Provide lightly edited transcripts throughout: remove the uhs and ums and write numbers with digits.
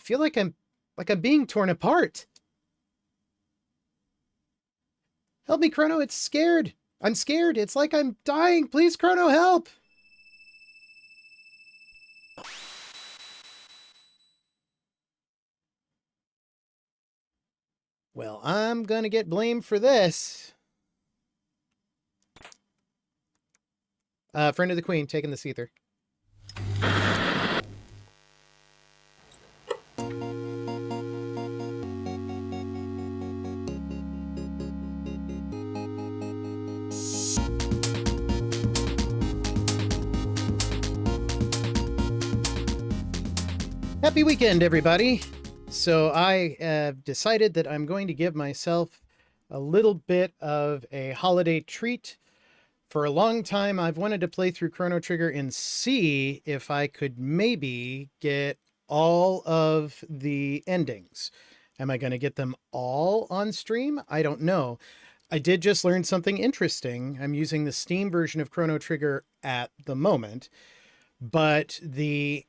feel like I'm being torn apart. Help me, Chrono. It's scared. I'm scared. It's like I'm dying. Please, Chrono, help. Well, I'm gonna get blamed for this. Friend of the Queen, taking the ether. Happy weekend, everybody. So I have decided that I'm going to give myself a little bit of a holiday treat. For a long time, I've wanted to play through Chrono Trigger and see if I could maybe get all of the endings. Am I going to get them all on stream? I don't know. I did just learn something interesting. I'm using the Steam version of Chrono Trigger at the moment, but the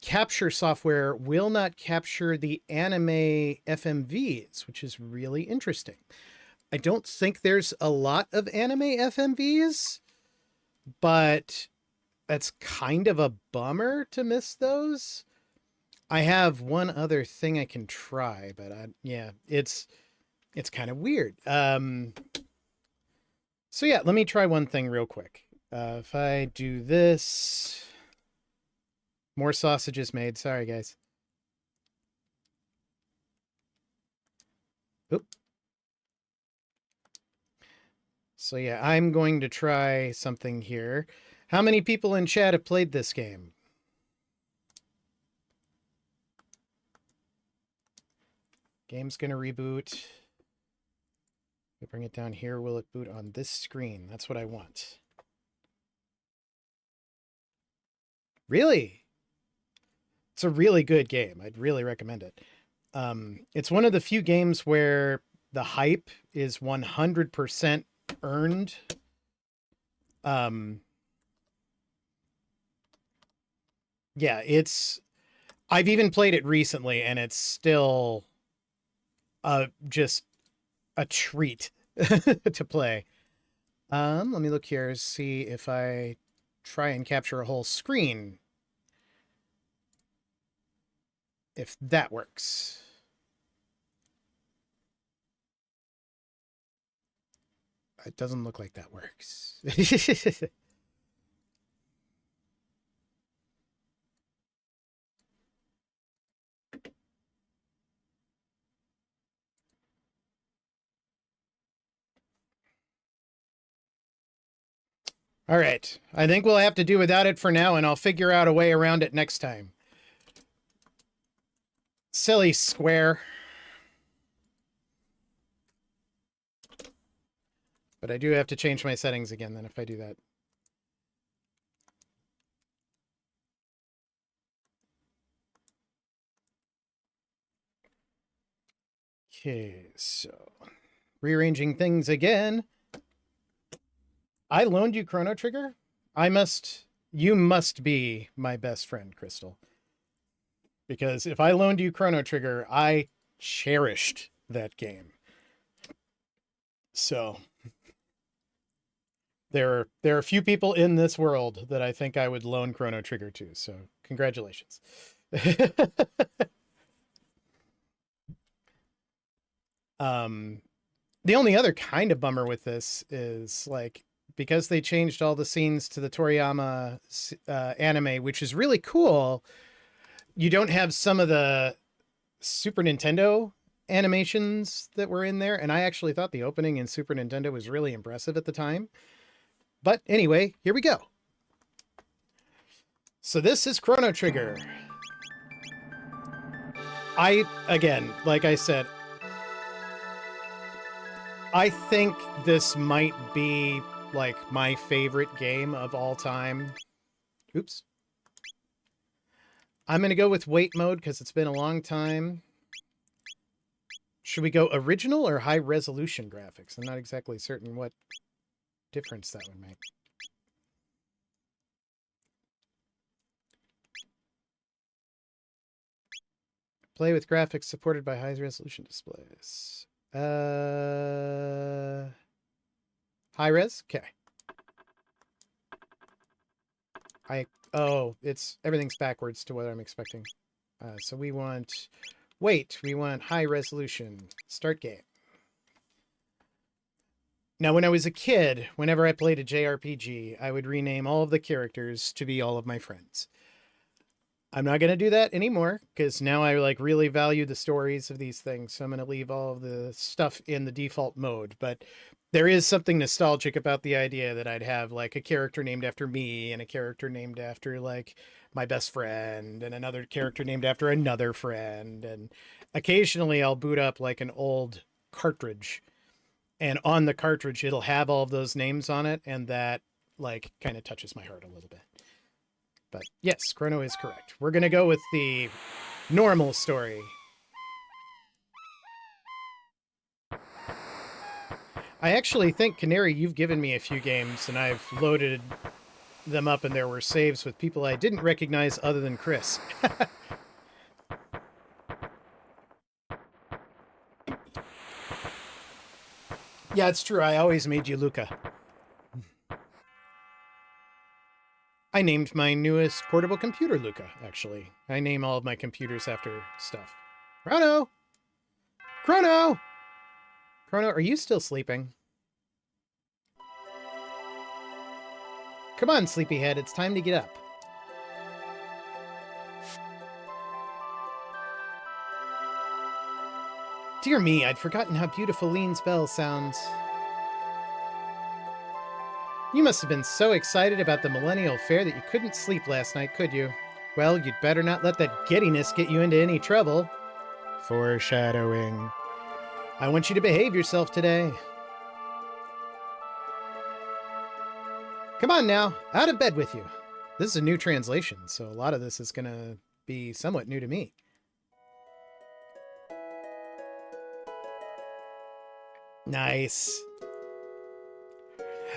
capture software will not capture the anime FMVs, which is really interesting. I don't think there's a lot of anime FMVs, but that's kind of a bummer to miss those. I have one other thing I can try, but yeah, it's kind of weird. So yeah, let me try one thing real quick. If I do this, more sausages made. Sorry, guys. Oop. So yeah, I'm going to try something here. How many people in chat have played this game? Game's gonna reboot. We bring it down here. Will it boot on this screen? That's what I want. Really? It's a really good game. I'd really recommend it. It's one of the few games where the hype is 100% earned. Yeah, I've even played it recently and it's still just a treat to play. Let me look here, see if I try and capture a whole screen. If that works. It doesn't look like that works. All right. I think we'll have to do without it for now, and I'll figure out a way around it next time. Silly Square. But I do have to change my settings again then if I do that. Okay, so rearranging things again. I loaned you Chrono Trigger? You must be my best friend, Crystal. Because if I loaned you Chrono Trigger, I cherished that game. So there are a few people in this world that I think I would loan Chrono Trigger to. So congratulations. The only other kind of bummer with this is like, because they changed all the scenes to the Toriyama anime, which is really cool, you don't have some of the Super Nintendo animations that were in there. And I actually thought the opening in Super Nintendo was really impressive at the time. But anyway, here we go. So this is Chrono Trigger. Again, like I said, I think this might be like my favorite game of all time. Oops. I'm going to go with wait mode because it's been a long time. Should we go original or high resolution graphics? I'm not exactly certain what difference that would make. Play with graphics supported by high-resolution displays. High-res? Okay. Oh, everything's backwards to what I'm expecting. So we want high resolution. Start game. Now, when I was a kid, whenever I played a JRPG, I would rename all of the characters to be all of my friends. I'm not going to do that anymore because now I really value the stories of these things. So I'm going to leave all of the stuff in the default mode, but there is something nostalgic about the idea that I'd have a character named after me and a character named after my best friend and another character named after another friend. And occasionally I'll boot up an old cartridge, and on the cartridge, it'll have all of those names on it. And that kind of touches my heart a little bit. But yes, Chrono is correct. We're going to go with the normal story. I actually think, Canary, you've given me a few games, and I've loaded them up, and there were saves with people I didn't recognize other than Chris. Yeah, it's true. I always made you Luca. I named my newest portable computer Luca, actually. I name all of my computers after stuff. Chrono! Chrono! Chrono, are you still sleeping? Come on, sleepyhead, it's time to get up. Dear me, I'd forgotten how beautiful Lean's bell sounds. You must have been so excited about the Millennial Fair that you couldn't sleep last night, could you? Well, you'd better not let that giddiness get you into any trouble. Foreshadowing. I want you to behave yourself today. Come on now, out of bed with you. This is a new translation, so a lot of this is going to be somewhat new to me. Nice.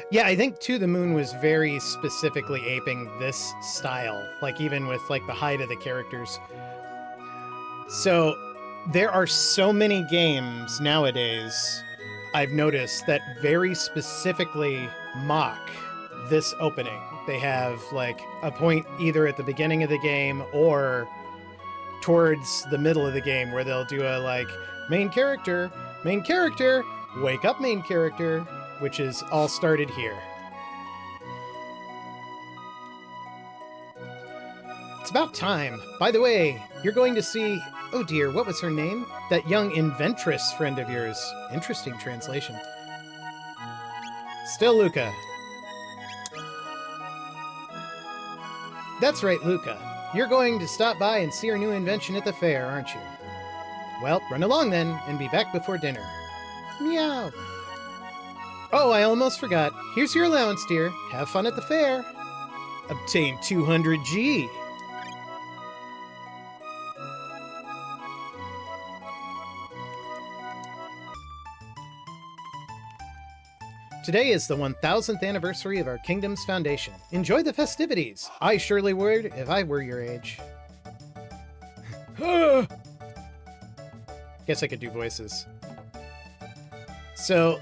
Yeah, I think To the Moon was very specifically aping this style, even with the height of the characters. So there are so many games nowadays, I've noticed, that very specifically mock this opening. They have a point either at the beginning of the game or towards the middle of the game where they'll do a main character, wake up main character, which is all started here. It's about time. By the way, you're going to see... Oh dear, what was her name? That young inventress friend of yours. Interesting translation. Still Luca. That's right, Luca. You're going to stop by and see our new invention at the fair, aren't you? Well, run along then, and be back before dinner. Meow. Oh, I almost forgot. Here's your allowance, dear. Have fun at the fair. Obtain 200G. Today is the 1000th anniversary of our kingdom's foundation. Enjoy the festivities. I surely would if I were your age. Guess I could do voices. So,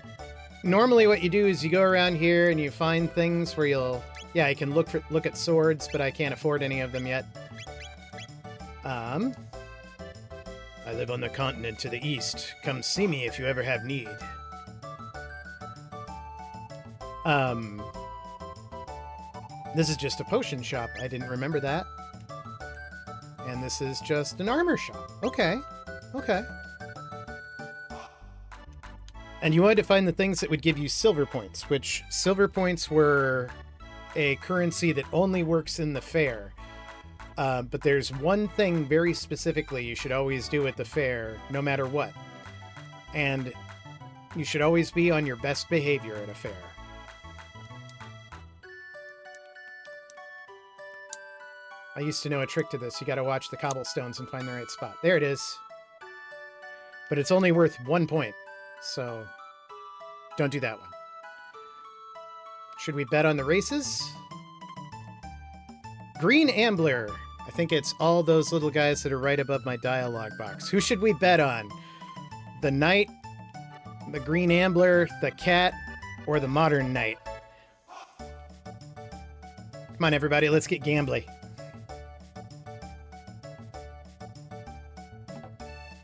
normally what you do is you go around here and you find things where you'll... Yeah, I can look at swords, but I can't afford any of them yet. I live on the continent to the east. Come see me if you ever have need. This is just a potion shop. I didn't remember that. And this is just an armor shop. Okay. Okay. And you wanted to find the things that would give you silver points, which silver points were a currency that only works in the fair. But there's one thing very specifically you should always do at the fair, no matter what. And you should always be on your best behavior at a fair. I used to know a trick to this. You gotta watch the cobblestones and find the right spot. There it is. But it's only worth 1 point, so don't do that one. Should we bet on the races? Green Ambler. I think it's all those little guys that are right above my dialogue box. Who should we bet on? The knight, the green ambler, the cat, or the modern knight? Come on, everybody, let's get gambly.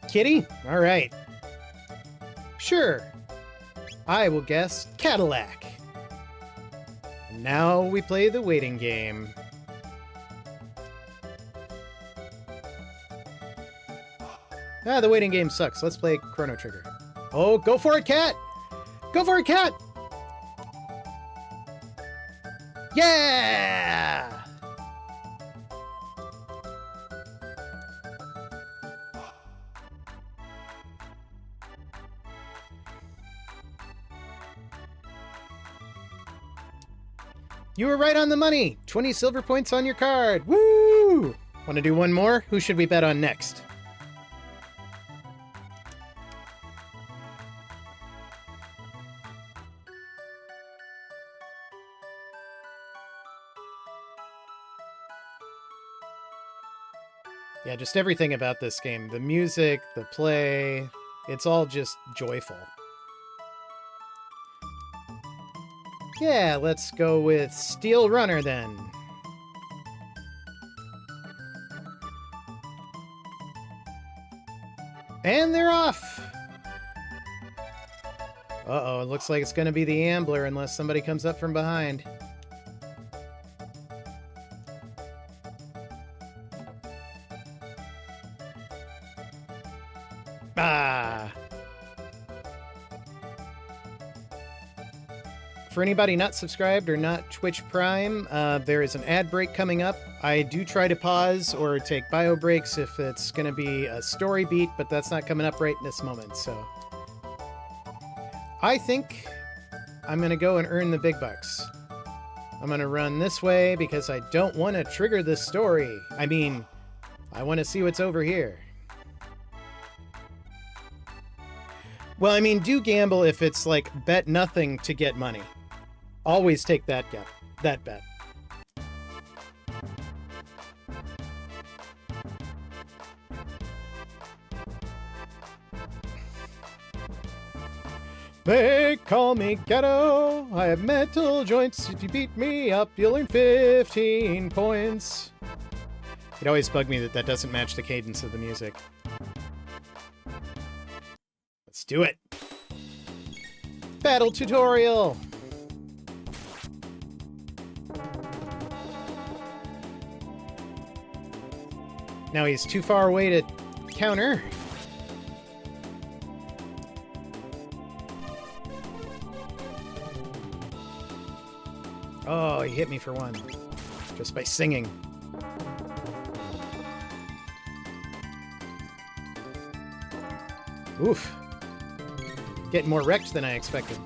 Kitty? All right. Sure. I will guess Cadillac. Now we play the waiting game. Ah, the waiting game sucks. Let's play Chrono Trigger. Oh, go for it, cat! Go for it, cat! Yeah! You were right on the money! 20 silver points on your card! Woo! Want to do one more? Who should we bet on next? Yeah, just everything about this game. The music, the play, it's all just joyful. Yeah, let's go with Steel Runner then. And they're off! Uh-oh, it looks like it's going to be the Ambler unless somebody comes up from behind. Ah! For anybody not subscribed or not Twitch Prime, there is an ad break coming up. I do try to pause or take bio breaks if it's going to be a story beat, but that's not coming up right in this moment, so... I think I'm going to go and earn the big bucks. I'm going to run this way because I don't want to trigger the story. I mean, I want to see what's over here. Well, I mean, do gamble if it's like bet nothing to get money. Always take that bet. They call me ghetto. I have metal joints. If you beat me up, you'll earn 15 points. It always bugged me that that doesn't match the cadence of the music. Let's do it. Battle tutorial. Now he's too far away to counter. Oh, he hit me for one. Just by singing. Oof. Getting more wrecked than I expected.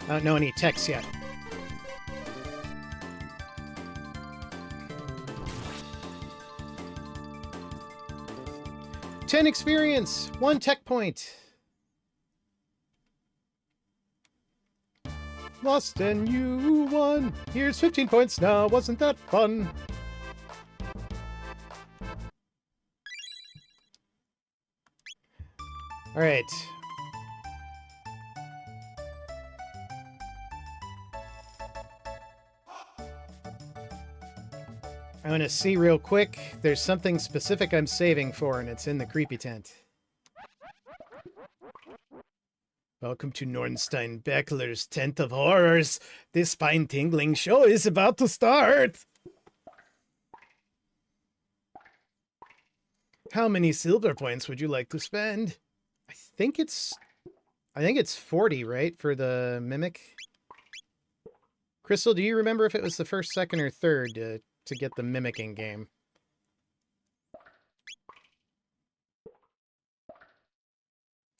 I don't know any texts yet. $10 experience, 1 tech point. Lost and you won. Here's 15 points now. Wasn't that fun? All right. I want to see real quick. There's something specific I'm saving for, and it's in the creepy tent. Welcome to Nornstein Beckler's Tent of Horrors. This spine-tingling show is about to start. How many silver points would you like to spend? I think it's 40, right, for the mimic? Crystal, do you remember if it was the first, second, or third to get the mimicking game?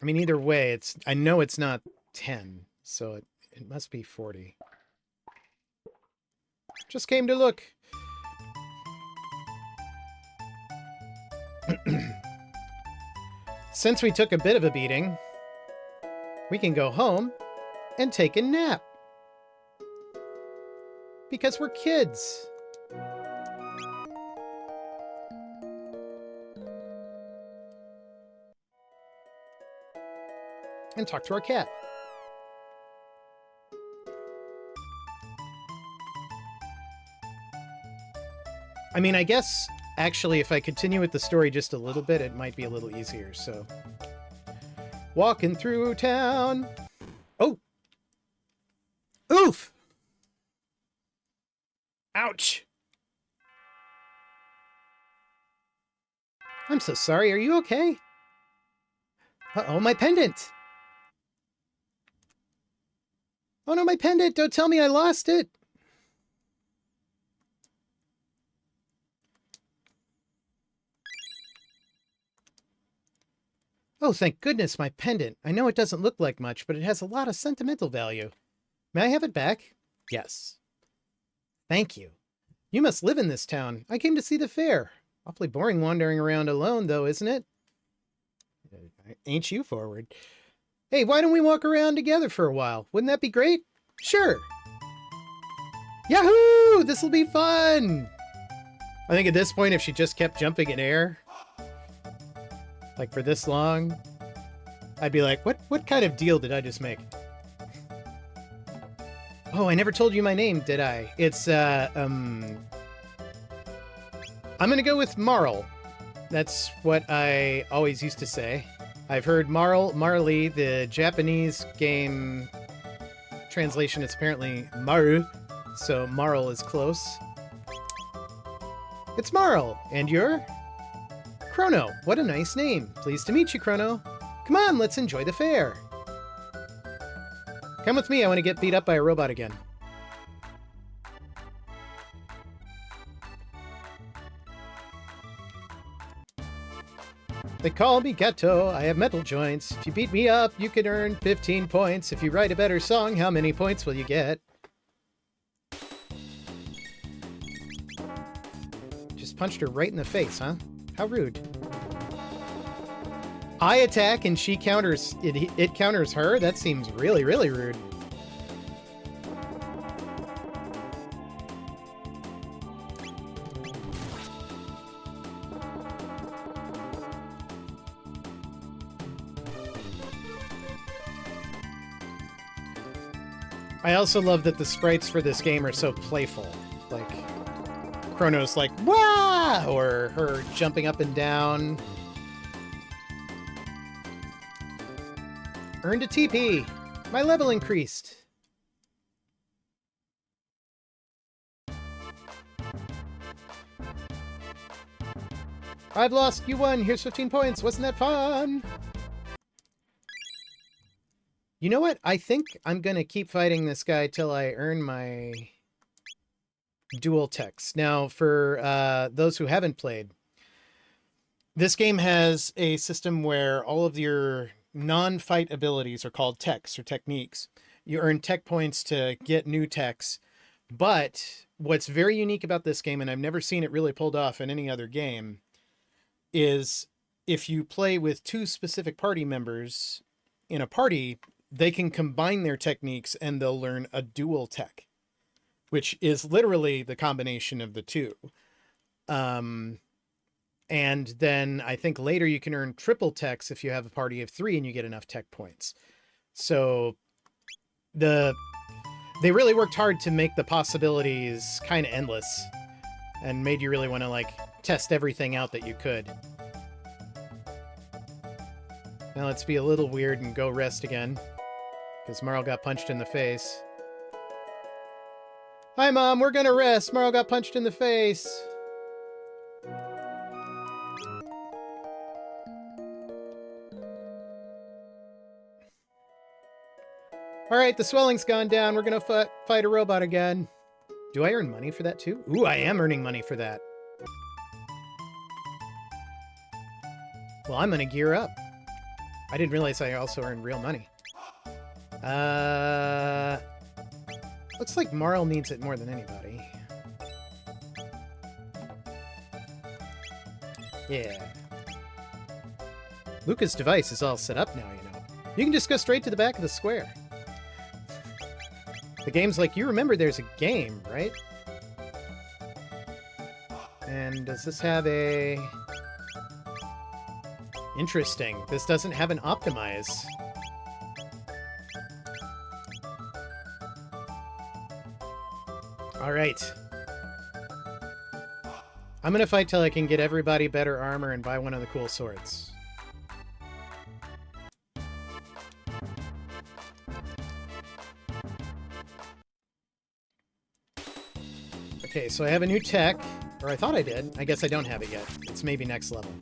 I mean, either way, I know it's not 10, so it must be 40. Just came to look. Since we took a bit of a beating, we can go home and take a nap. Because we're kids. And talk to our cat. I mean, I guess, actually, if I continue with the story just a little bit, it might be a little easier, so... Walking through town. Oh! Oof! Ouch! I'm so sorry, are you okay? Uh-oh, my pendant! Oh no, my pendant! Don't tell me I lost it! Oh, thank goodness, my pendant. I know it doesn't look like much, but it has a lot of sentimental value. May I have it back? Yes. Thank you. You must live in this town. I came to see the fair. Awfully boring wandering around alone, though, isn't it? Ain't you forward? Hey, why don't we walk around together for a while? Wouldn't that be great? Sure. Yahoo! This'll be fun! I think at this point, if she just kept jumping in air, like for this long, I'd be like, what kind of deal did I just make? Oh, I never told you my name, did I? It's, I'm gonna go with Marl. That's what I always used to say. I've heard Marley, the Japanese game translation, it's apparently Maru, so Marl is close. It's Marl, and you're? Chrono, what a nice name. Pleased to meet you, Chrono. Come on, let's enjoy the fair. Come with me, I want to get beat up by a robot again. They call me Gato, I have metal joints. If you beat me up, you can earn 15 points. If you write a better song, how many points will you get? Just punched her right in the face, huh? How rude. I attack and she counters... It counters her? That seems really, really rude. I also love that the sprites for this game are so playful. Like, Chrono's like, wah! Or her jumping up and down. Earned a TP. My level increased. I've lost, you won. Here's 15 points. Wasn't that fun? You know what? I think I'm going to keep fighting this guy till I earn my dual techs. Now, for those who haven't played, this game has a system where all of your non-fight abilities are called techs or techniques. You earn tech points to get new techs. But what's very unique about this game, and I've never seen it really pulled off in any other game, is if you play with two specific party members in a party, they can combine their techniques and they'll learn a dual tech, which is literally the combination of the two. And then I think later you can earn triple techs if you have a party of 3 and you get enough tech points. So they really worked hard to make the possibilities kind of endless and made you really want to like test everything out that you could. Now let's be a little weird and go rest again, because Marl got punched in the face. Hi, Mom, we're gonna rest. Marl got punched in the face. Alright, the swelling's gone down. We're gonna fight a robot again. Do I earn money for that too? Ooh, I am earning money for that. Well, I'm gonna gear up. I didn't realize I also earned real money. Looks like Marl needs it more than anybody. Yeah. Luca's device is all set up now, you know. You can just go straight to the back of the square. The game's like, you remember there's a game, right? And does this have a... Interesting. This doesn't have an optimize. Alright. I'm gonna fight till I can get everybody better armor and buy one of the cool swords. Okay, so I have a new tech. Or I thought I did. I guess I don't have it yet. It's maybe next level.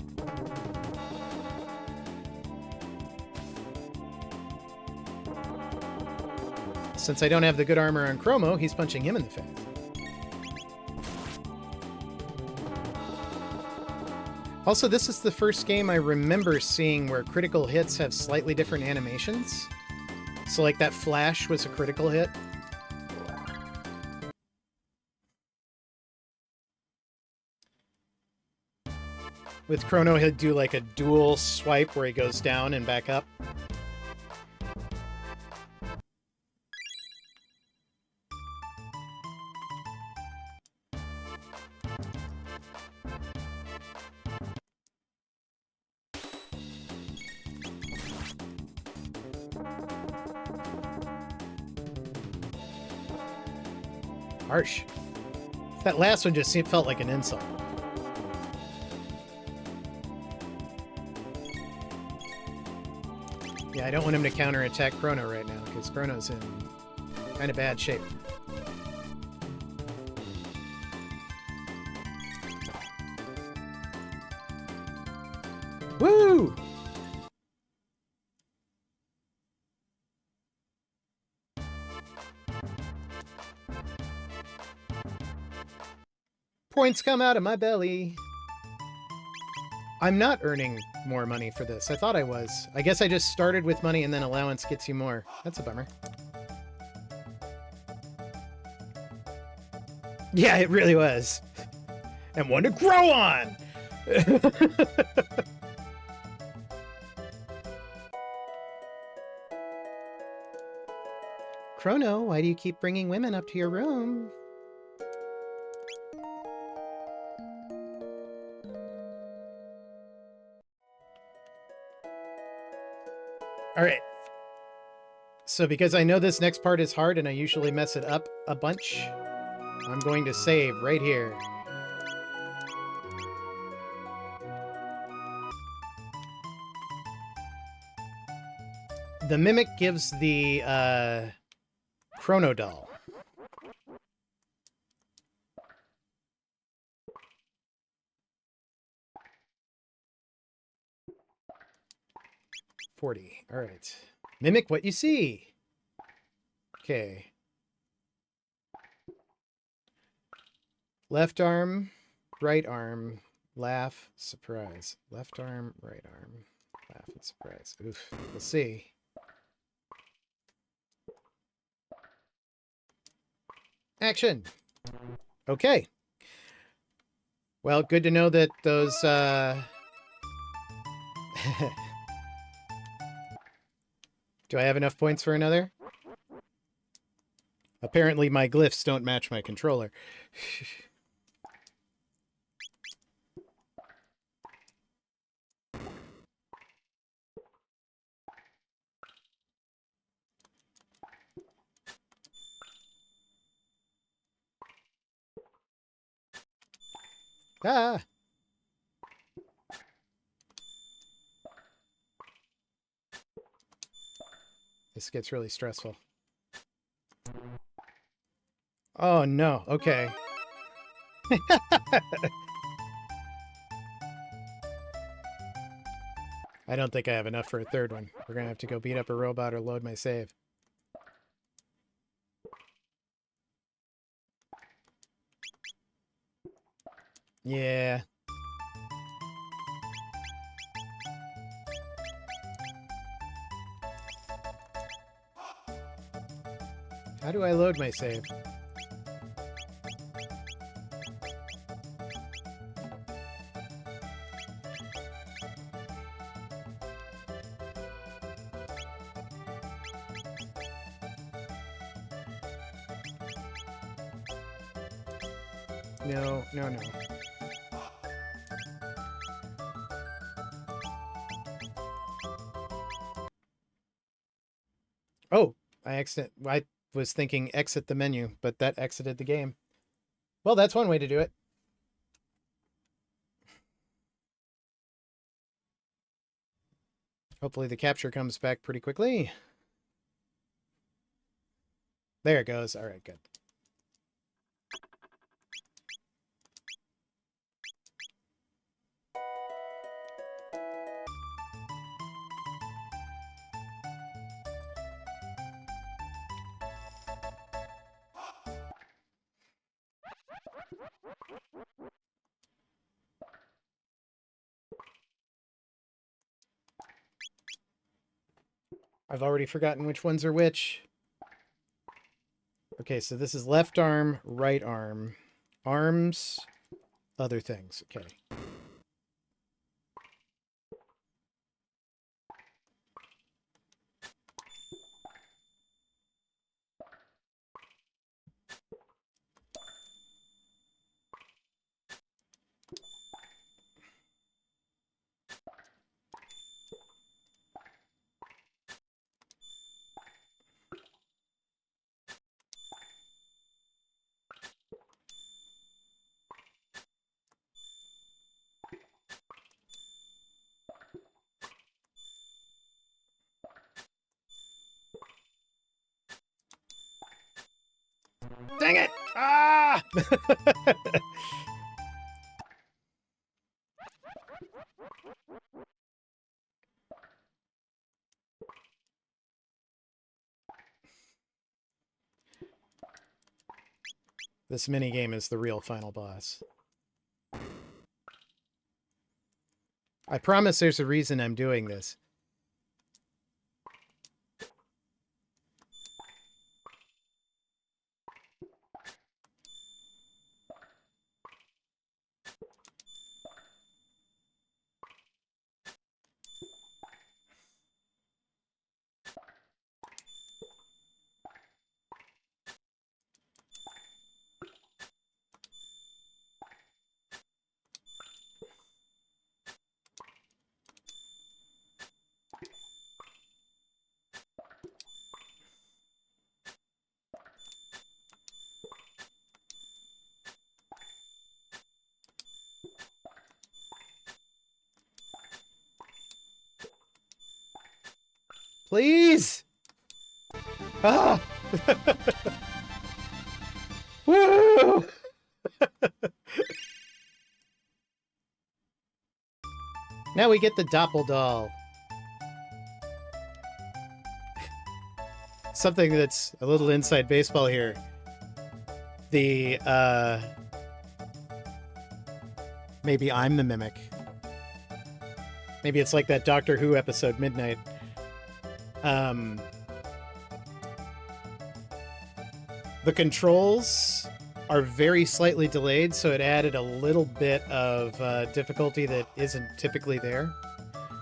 Since I don't have the good armor on Chromo, he's punching him in the face. Also, this is the first game I remember seeing where critical hits have slightly different animations. So like that flash was a critical hit. With Chrono, he'll do like a dual swipe where he goes down and back up. Harsh. That last one just felt like an insult. Yeah, I don't want him to counterattack Chrono right now, because Chrono's in kind of bad shape. Woo! Points come out of my belly. I'm not earning more money for this. I thought I was. I guess I just started with money and then allowance gets you more. That's a bummer. Yeah, it really was. And one to grow on! Chrono, why do you keep bringing women up to your room? Alright. So because I know this next part is hard and I usually mess it up a bunch, I'm going to save right here. The Mimic gives the Chrono Doll. $40. All right. Mimic what you see. Okay. Left arm, right arm, laugh, surprise. Left arm, right arm, laugh and surprise. Oof. We'll see. Action. Okay. Well, good to know that those Do I have enough points for another? Apparently my glyphs don't match my controller. Ah! This gets really stressful. Oh no, okay. I don't think I have enough for a third one. We're gonna have to go beat up a robot or load my save. Yeah. How do I load my save? No, no, no. Oh, I was thinking exit the menu, but that exited the game. Well, that's one way to do it. Hopefully the capture comes back pretty quickly. There it goes. All right, good. I've already forgotten which ones are which. Okay, so this is left arm, right arm. Arms, other things. Okay. Dang it! Ah! This minigame is the real final boss. I promise there's a reason I'm doing this. Please! Ah! Woo! Now we get the Doppeldoll. Something that's a little inside baseball here. The, maybe I'm the mimic. Maybe it's like that Doctor Who episode, Midnight. The controls are very slightly delayed, so it added a little bit of difficulty that isn't typically there.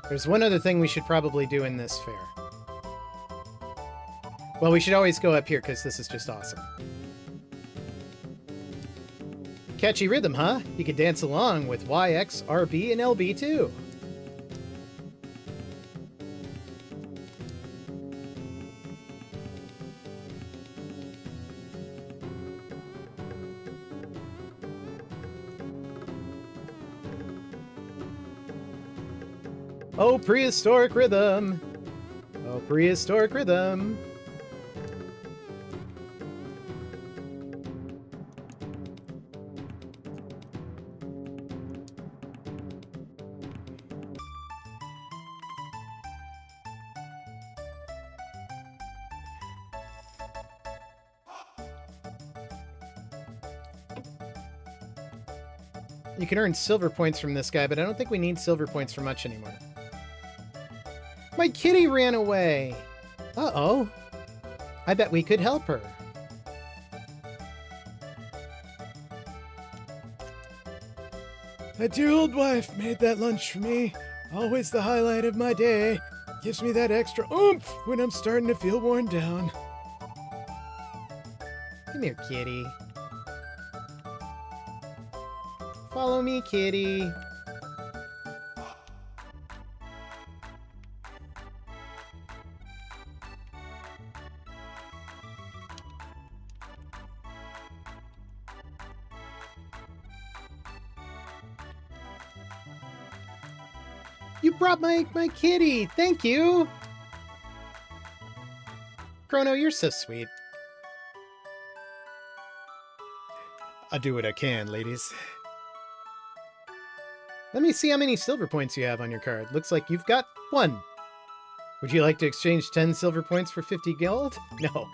There's one other thing we should probably do in this fair. Well, we should always go up here, because this is just awesome. Catchy rhythm, huh? You could dance along with Y, X, RB, and LB, too. Oh, prehistoric rhythm! Oh, prehistoric rhythm! You can earn silver points from this guy, but I don't think we need silver points for much anymore. My kitty ran away! Uh-oh. I bet we could help her. My dear old wife made that lunch for me. Always the highlight of my day. Gives me that extra oomph when I'm starting to feel worn down. Come here, kitty. Follow me, kitty. You brought my kitty! Thank you! Chrono, you're so sweet. I'll do what I can, ladies. Let me see how many silver points you have on your card. Looks like you've got 1. Would you like to exchange 10 silver points for 50 gold? No.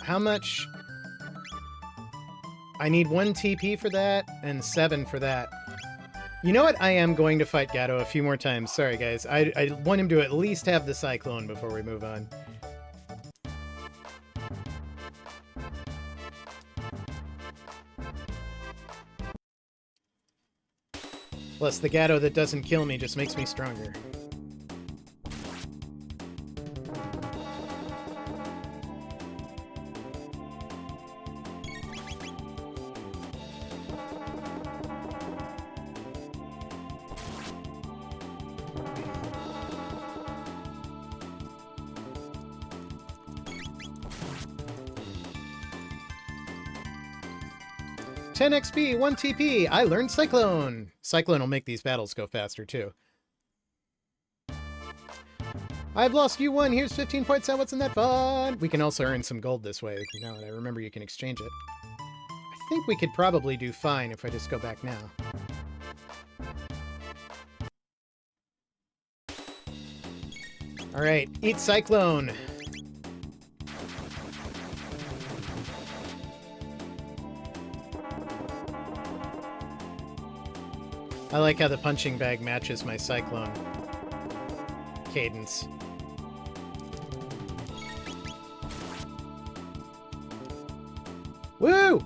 How much? I need 1 TP for that, and 7 for that. You know what? I am going to fight Gato a few more times. Sorry, guys. I want him to at least have the Cyclone before we move on. Plus, the Gato that doesn't kill me just makes me stronger. $10 XP, 1 TP. I learned Cyclone. Cyclone will make these battles go faster, too. I've lost you 1. Here's 15 points. Now what's in that fund? We can also earn some gold this way. Now that I remember, you can exchange it. I think we could probably do fine if I just go back now. All right, eat Cyclone. I like how the punching bag matches my Cyclone cadence. Woo!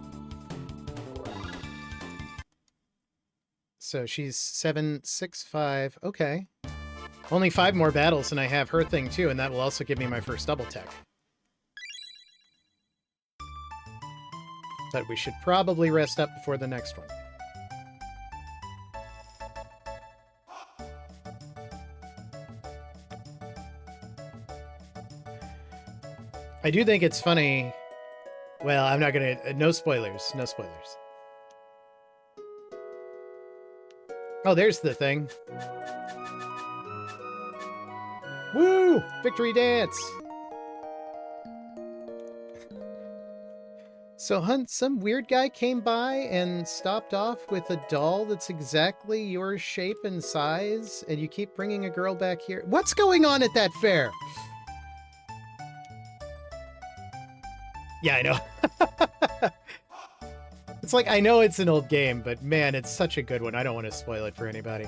So she's 7, 6, 5. Okay. Only 5 more battles and I have her thing too, and that will also give me my first double tech. But we should probably rest up before the next one. I do think it's funny. Well, I'm not gonna... no spoilers. No spoilers. Oh, there's the thing. Woo! Victory dance! So, Hunt, some weird guy came by and stopped off with a doll that's exactly your shape and size, and you keep bringing a girl back here. What's going on at that fair? Yeah, I know. It's like, I know it's an old game, but man, it's such a good one. I don't want to spoil it for anybody.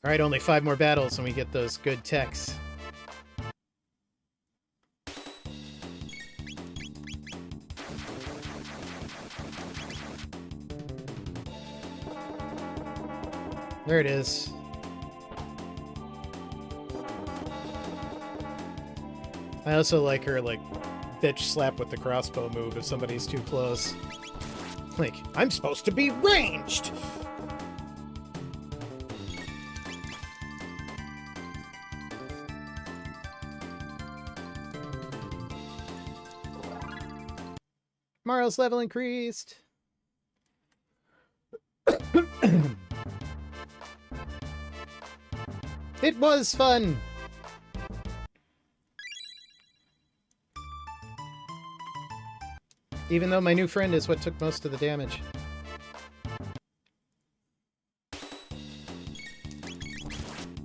Alright, only 5 more battles and we get those good techs. There it is. I also like her, like, bitch slap with the crossbow move if somebody's too close. Like, I'm supposed to be ranged! Mario's level increased! It was fun! Even though my new friend is what took most of the damage.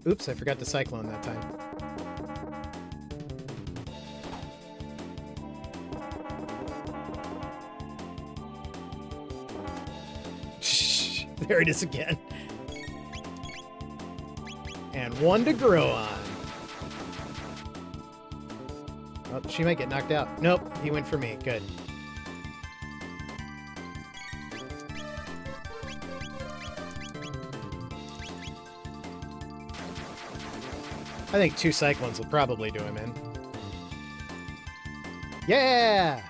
Oops, I forgot the Cyclone that time. There it is again. And 1 to grow on. Oh, she might get knocked out. Nope, he went for me. Good. I think 2 cyclones will probably do him in. Yeah!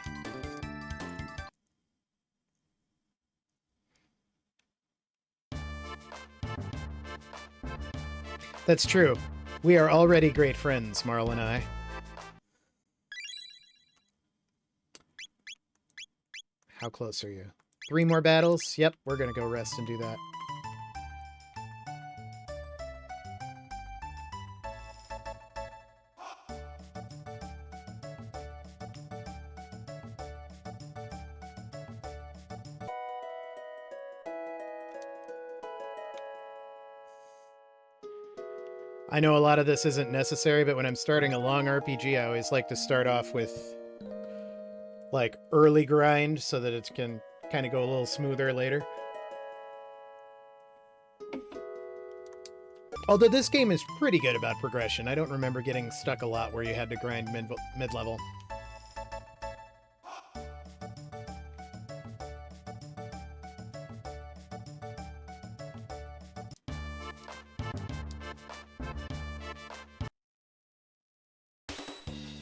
That's true. We are already great friends, Marl and I. How close are you? 3 more battles? Yep, we're gonna go rest and do that. I know a lot of this isn't necessary, but when I'm starting a long RPG, I always like to start off with, like, early grind so that it can kind of go a little smoother later. Although this game is pretty good about progression. I don't remember getting stuck a lot where you had to grind mid-level.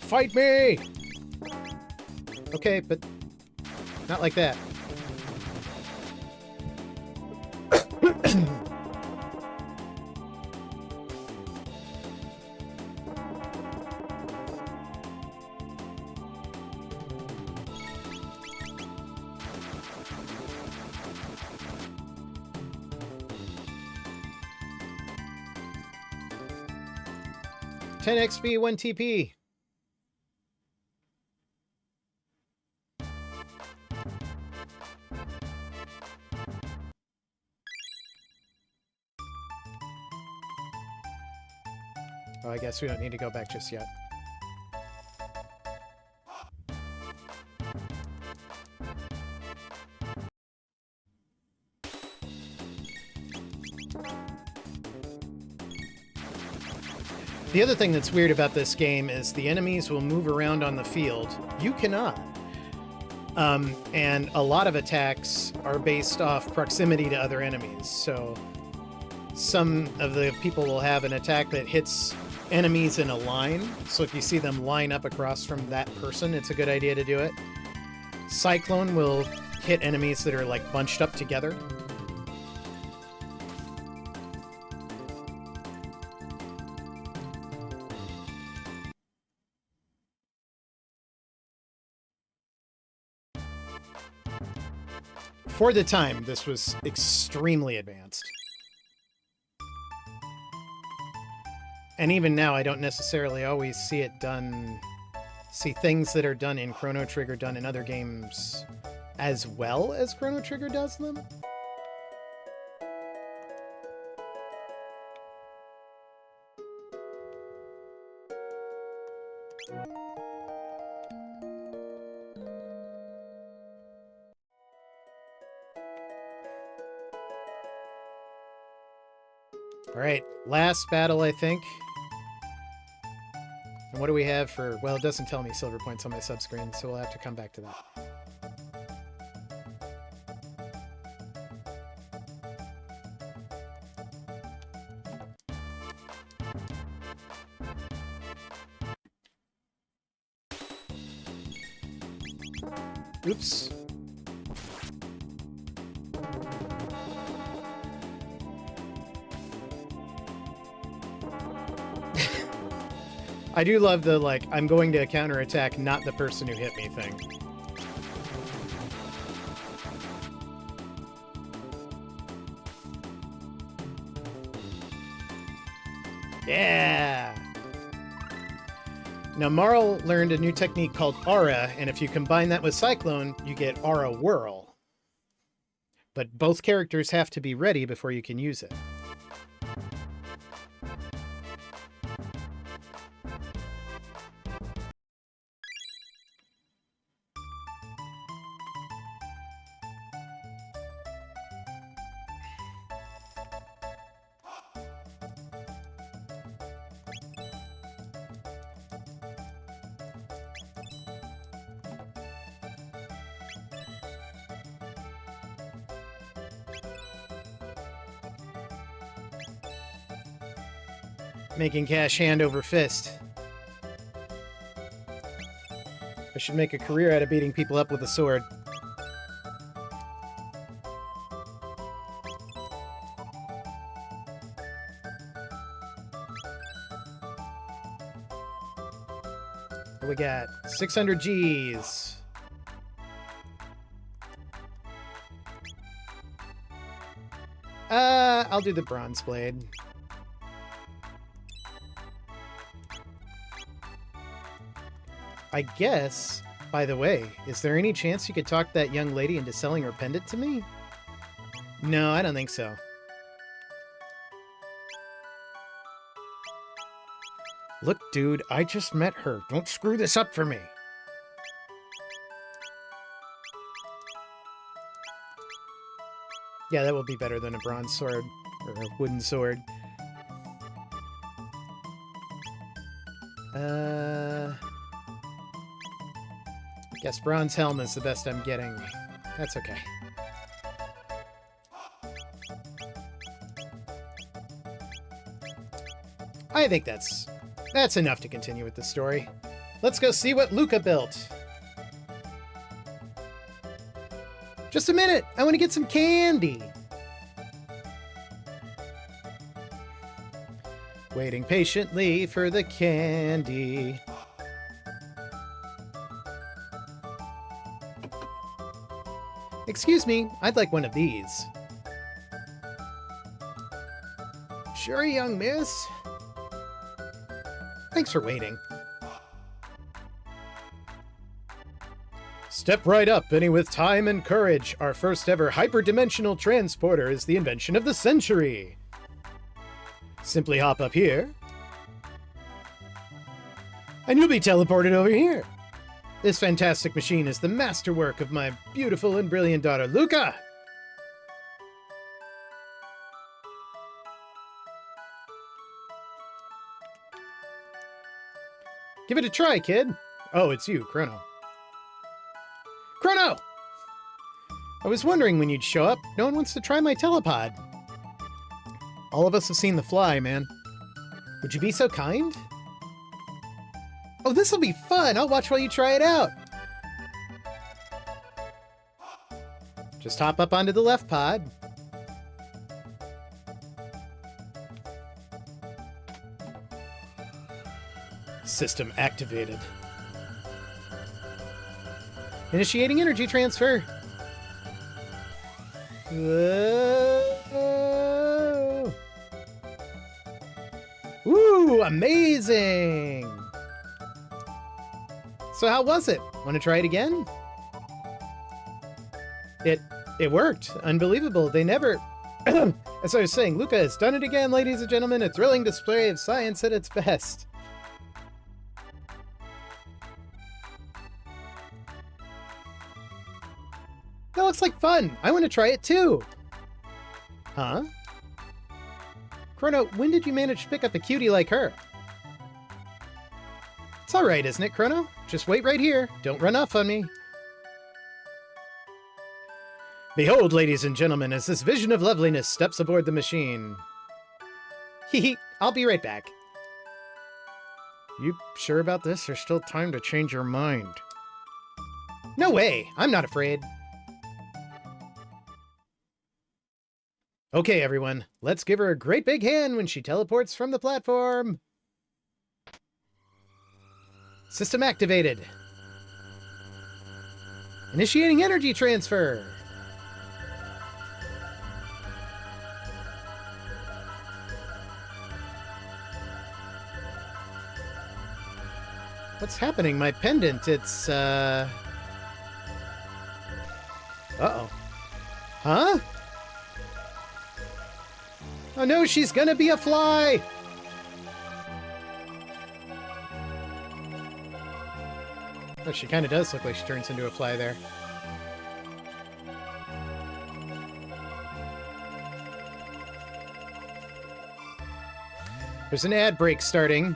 Fight me! Okay, but not like that. 10 XP, 1 TP. Oh, I guess we don't need to go back just yet. The other thing that's weird about this game is the enemies will move around on the field. You cannot. And a lot of attacks are based off proximity to other enemies. So some of the people will have an attack that hits enemies in a line. So if you see them line up across from that person, it's a good idea to do it. Cyclone will hit enemies that are like bunched up together. For the time, this was extremely advanced. And even now, I don't necessarily always see it done... see things that are done in Chrono Trigger done in other games as well as Chrono Trigger does them. Alright, last battle, I think. And what do we have for... well, it doesn't tell me silver points on my subscreen, so we'll have to come back to that. Oops. I do love the, like, I'm going to counterattack, not the person who hit me thing. Yeah! Now, Marl learned a new technique called Aura, and if you combine that with Cyclone, you get Aura Whirl. But both characters have to be ready before you can use it. making cash hand over fist. I should make a career out of beating people up with a sword. What we got? 600 Gs. I'll do the bronze blade. I guess, by the way, is there any chance you could talk that young lady into selling her pendant to me? No, I don't think so. Look, dude, I just met her. Don't screw this up for me. Yeah, that will be better than a bronze sword, or a wooden sword. I guess bronze helm is the best I'm getting. That's okay. I think that's enough to continue with the story. Let's go see what Luca built. Just a minute! I want to get some candy! Waiting patiently for the candy. Excuse me, I'd like one of these. Sure, young miss. Thanks for waiting. Step right up, any with time and courage. Our first ever hyperdimensional transporter is the invention of the century. Simply hop up here, and you'll be teleported over here. This fantastic machine is the masterwork of my beautiful and brilliant daughter, Luca. Give it a try, kid. Oh, it's you, Chrono. Chrono! I was wondering when you'd show up. No one wants to try my telepod. All of us have seen The Fly, man. Would you be so kind? Oh, this'll be fun! I'll watch while you try it out! Just hop up onto the left pod. System activated. Initiating energy transfer. Whoa. Woo! Amazing! So how was it? Want to try it again? It worked. Unbelievable. They never... As I was saying, Luca has done it again, ladies and gentlemen. A thrilling display of science at its best. That looks like fun. I want to try it too. Huh? Chrono, when did you manage to pick up a cutie like her? It's alright, isn't it, Chrono? Just wait right here. Don't run off on me. Behold, ladies and gentlemen, as this vision of loveliness steps aboard the machine. Hee, I'll be right back. You sure about this? There's still time to change your mind. No way! I'm not afraid. Okay, everyone, let's give her a great big hand when she teleports from the platform. System activated. Initiating energy transfer. What's happening? My pendant, it's, Uh-oh. Huh? Oh no, she's gonna be a fly! Oh, she kinda does look like she turns into a fly there. There's an ad break starting.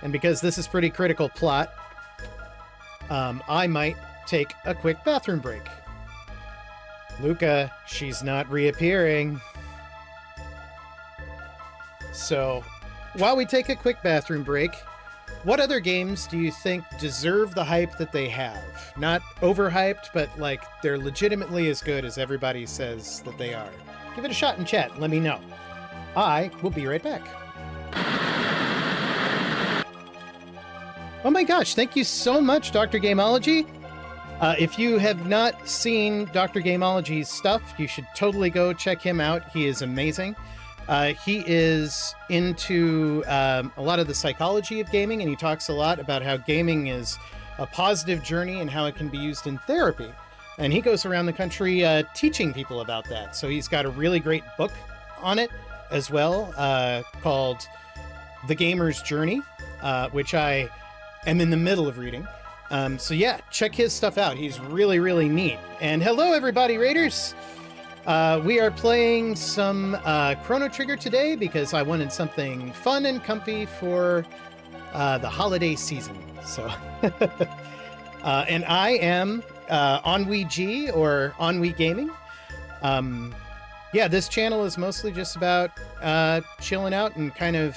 And because this is pretty critical plot, I might take a quick bathroom break. Luca, she's not reappearing. So, while we take a quick bathroom break, what other games do you think deserve the hype that they have? Not overhyped, but like they're legitimately as good as everybody says that they are. Give it a shot in chat. Let me know. I will be right back. Oh my gosh, thank you so much, Dr. Gameology. If you have not seen Dr. Gameology's stuff, you should totally go check him out. He is amazing. He is into a lot of the psychology of gaming, and he talks a lot about how gaming is a positive journey and how it can be used in therapy. And he goes around the country teaching people about that. So he's got a really great book on it as well, called The Gamer's Journey, which I am in the middle of reading. So yeah, check his stuff out. He's really, really neat. And hello, everybody, Raiders! We are playing some Chrono Trigger today because I wanted something fun and comfy for the holiday season. So, and I am Ennui G, or Ennui Gaming. Yeah, this channel is mostly just about chilling out and kind of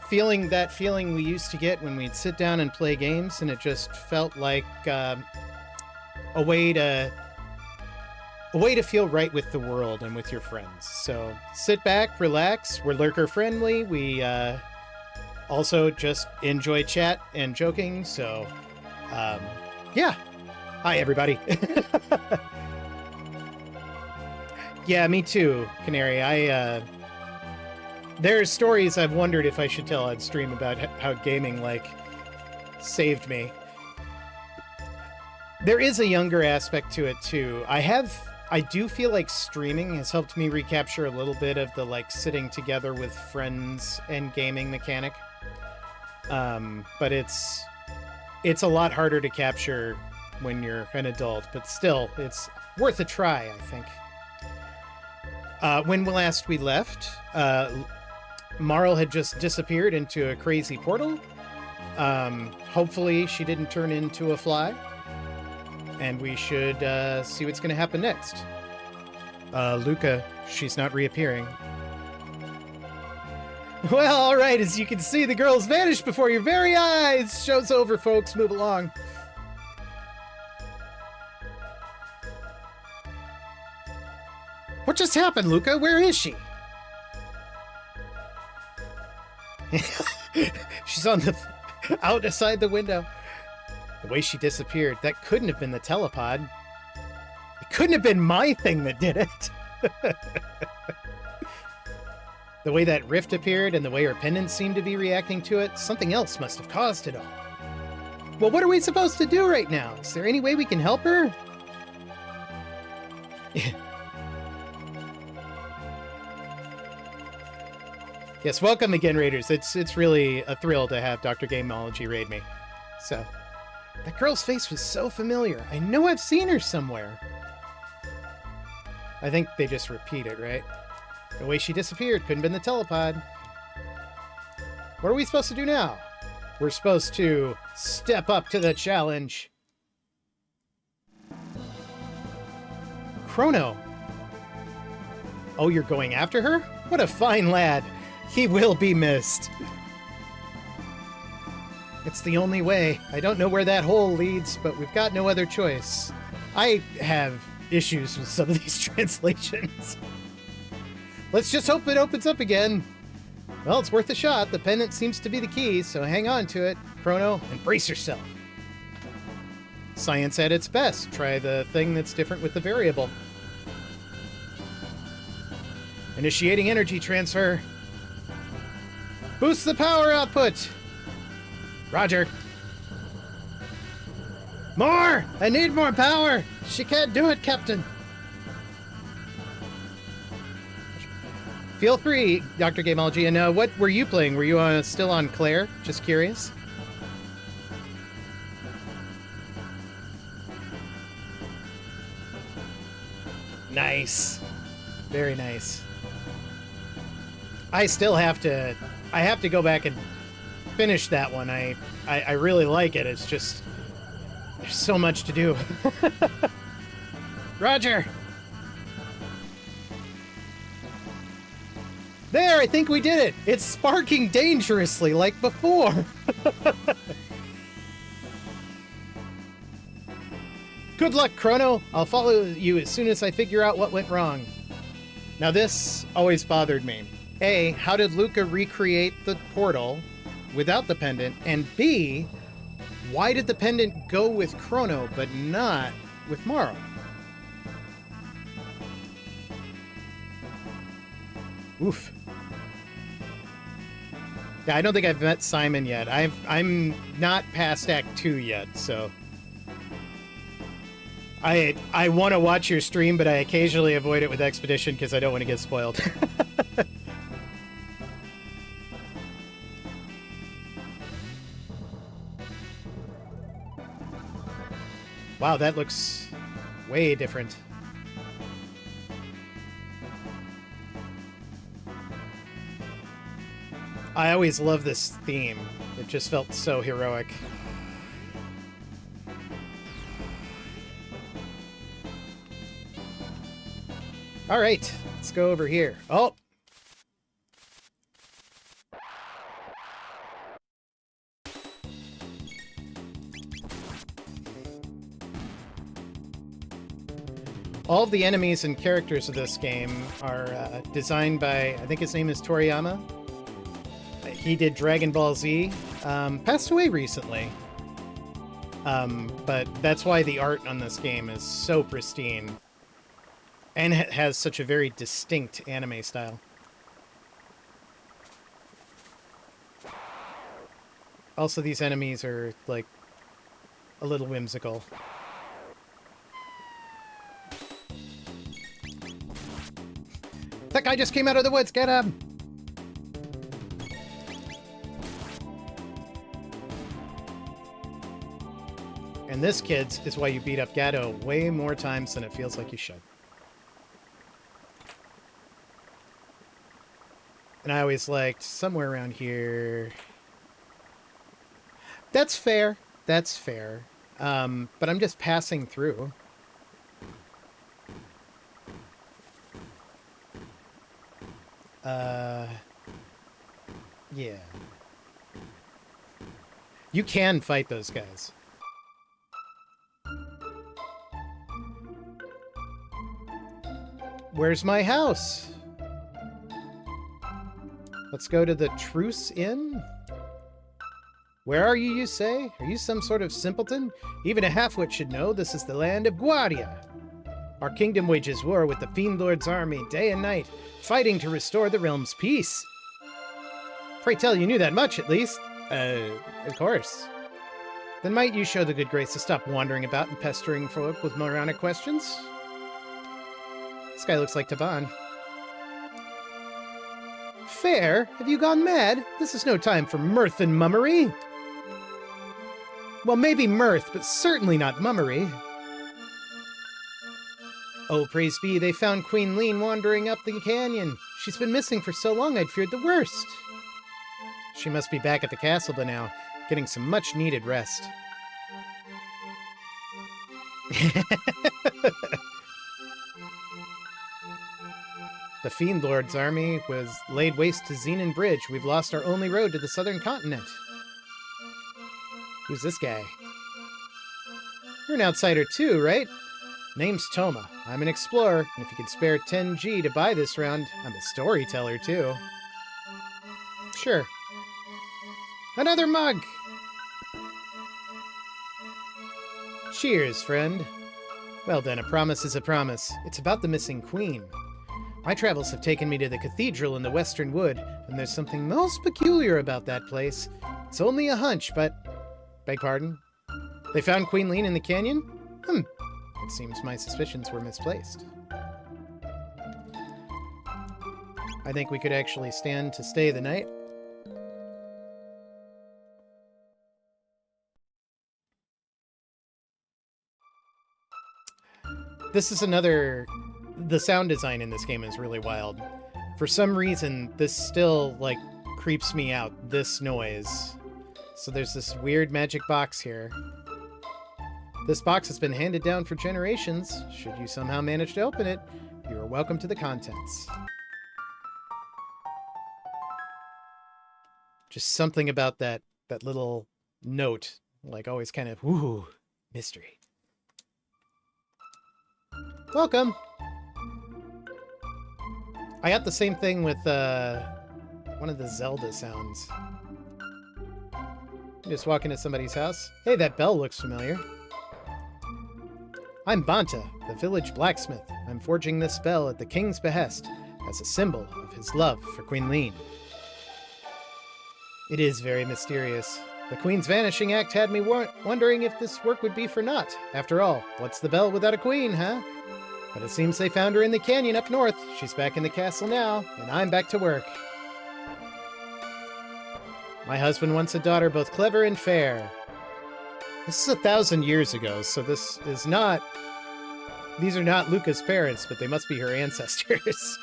feeling that feeling we used to get when we'd sit down and play games, and it just felt like a way to feel right with the world and with your friends. So sit back, relax. We're lurker friendly. We also just enjoy chat and joking. So yeah. Hi, everybody. Yeah, me too, Canary. There's stories I've wondered if I should tell on stream about how gaming, like, saved me. There is a younger aspect to it, too. I do feel like streaming has helped me recapture a little bit of the, like, sitting together with friends and gaming mechanic. But it's a lot harder to capture when you're an adult, but still, it's worth a try, I think. When last we left, Marl had just disappeared into a crazy portal. Hopefully she didn't turn into a fly. And we should see what's going to happen next. Luca, she's not reappearing. Well, all right, as you can see, the girl's vanished before your very eyes. Show's over, folks. Move along. What just happened, Luca? Where is she? She's on the outside the window. The way she disappeared, that couldn't have been the telepod. It couldn't have been my thing that did it. The way that rift appeared and the way her pendants seemed to be reacting to it, something else must have caused it all. Well, what are we supposed to do right now? Is there any way we can help her? Yes, welcome again, Raiders. It's really a thrill to have Dr. Gameology raid me. So, that girl's face was so familiar. I know I've seen her somewhere. I think they just repeat it, right? The way she disappeared couldn't have been the telepod. What are we supposed to do now? We're supposed to step up to the challenge. Chrono. Oh, you're going after her? What a fine lad. He will be missed. It's the only way. I don't know where that hole leads, but we've got no other choice. I have issues with some of these translations. Let's just hope it opens up again. Well, it's worth a shot. The pendant seems to be the key, so hang on to it. Chrono, and brace yourself. Science at its best. Try the thing that's different with the variable. Initiating energy transfer. Boost the power output! Roger. More! I need more power! She can't do it, Captain! Feel free, Dr. Gameology. And what were you playing? Were you still on Claire? Just curious. Nice. Very nice. I still have to... I have to go back and finish that one. I really like it. It's just... There's so much to do. Roger! There, I think we did it! It's sparking dangerously like before! Good luck, Chrono! I'll follow you as soon as I figure out what went wrong. Now this always bothered me. A, how did Luca recreate the portal without the pendant? And B, why did the pendant go with Chrono but not with Morrow? Oof. Yeah, I don't think I've met Simon yet. I'm not past Act 2 yet, so... I want to watch your stream, but I occasionally avoid it with Expedition because I don't want to get spoiled. Wow, that looks way different. I always love this theme. It just felt so heroic. All right, let's go over here. Oh! All of the enemies and characters of this game are designed by, I think his name is Toriyama. He did Dragon Ball Z. Passed away recently. But that's why the art on this game is so pristine. And it has such a very distinct anime style. Also, these enemies are, like, a little whimsical. That guy just came out of the woods! Get him! And this, kids, is why you beat up Gato way more times than it feels like you should. And I always liked somewhere around here. That's fair. That's fair. But I'm just passing through. Yeah. You can fight those guys. Where's my house? Let's go to the Truce Inn. Where are you say? Are you some sort of simpleton? Even a half-wit should know this is the land of Guardia. Our kingdom wages war with the Fiend Lord's army day and night, fighting to restore the realm's peace. Pray tell, you knew that much, at least. Of course. Then might you show the good grace to stop wandering about and pestering folk with moronic questions? This guy looks like Taban. Fair? Have you gone mad? This is no time for mirth and mummery. Well, maybe mirth, but certainly not mummery. Oh, praise be, they found Queen Lean wandering up the canyon. She's been missing for so long I'd feared the worst. She must be back at the castle by now, getting some much-needed rest. The Fiend Lord's army was laid waste to Xenon Bridge. We've lost our only road to the southern continent. Who's this guy? You're an outsider too, right? Name's Toma. I'm an explorer, and if you could spare 10G to buy this round, I'm a storyteller too. Sure. Another mug! Cheers, friend. Well then, a promise is a promise. It's about the missing queen. My travels have taken me to the cathedral in the Western Wood, and there's something most peculiar about that place. It's only a hunch, but... Beg pardon? They found Queen Lean in the canyon? It seems my suspicions were misplaced. I think we could actually stand to stay the night. This is another... The sound design in this game is really wild. For some reason, this still, like, creeps me out, this noise. So there's this weird magic box here. This box has been handed down for generations. Should you somehow manage to open it, you are welcome to the contents. Just something about that little note, like always kind of, ooh, mystery. Welcome. I got the same thing with one of the Zelda sounds. Just walk into somebody's house. Hey, that bell looks familiar. I'm Banta, the village blacksmith. I'm forging this bell at the king's behest as a symbol of his love for Queen Leene. It is very mysterious. The queen's vanishing act had me wondering if this work would be for naught. After all, what's the bell without a queen, huh? But it seems they found her in the canyon up north. She's back in the castle now, and I'm back to work. My husband wants a daughter both clever and fair. This is 1,000 years ago, so this is not... These are not Luca's parents, but they must be her ancestors.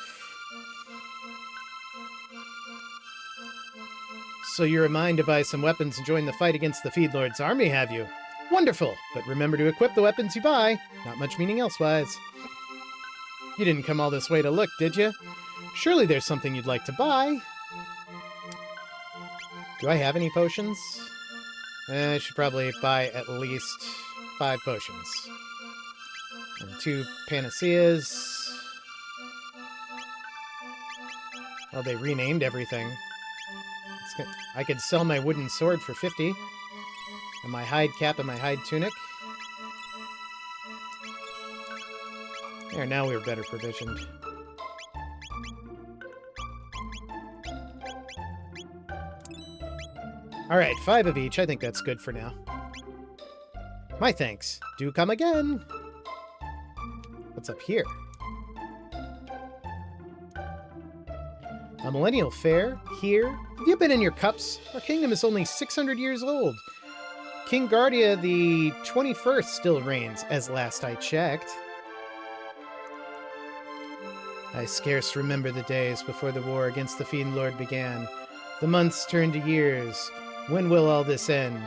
So you're in mind to buy some weapons and join the fight against the Feed Lord's army, have you? Wonderful! But remember to equip the weapons you buy. Not much meaning elsewise. You didn't come all this way to look, did you? Surely there's something you'd like to buy. Do I have any potions? I should probably buy at least 5 potions. And 2 panaceas. Well, they renamed everything. I could sell my wooden sword for 50. And my hide cap and my hide tunic. There, now we're better provisioned. Alright, 5 of each. I think that's good for now. My thanks. Do come again. What's up here? A Millennial Fair? Here? Have you been in your cups? Our kingdom is only 600 years old. King Guardia the 21st still reigns, as last I checked. I scarce remember the days before the war against the Fiend Lord began. The months turned to years. When will all this end?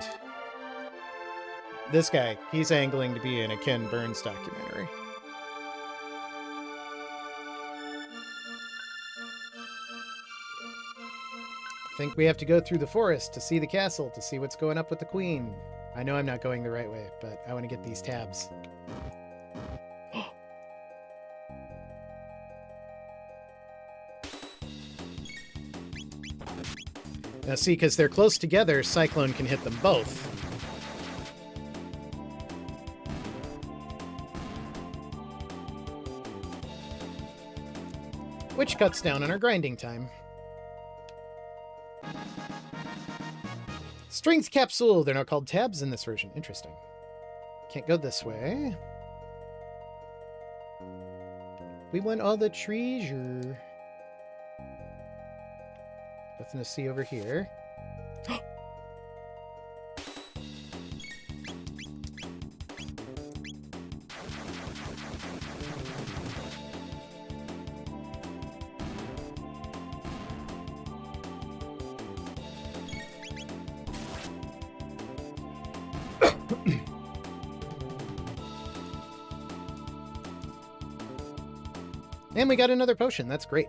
This guy, he's angling to be in a Ken Burns documentary. I think we have to go through the forest to see the castle, to see what's going up with the queen. I know I'm not going the right way, but I want to get these tabs. Now see, because they're close together, Cyclone can hit them both. Which cuts down on our grinding time. Strength capsule! They're now called tabs in this version. Interesting. Can't go this way. We want all the treasure. Nothing to see over here. And we got another potion. That's great.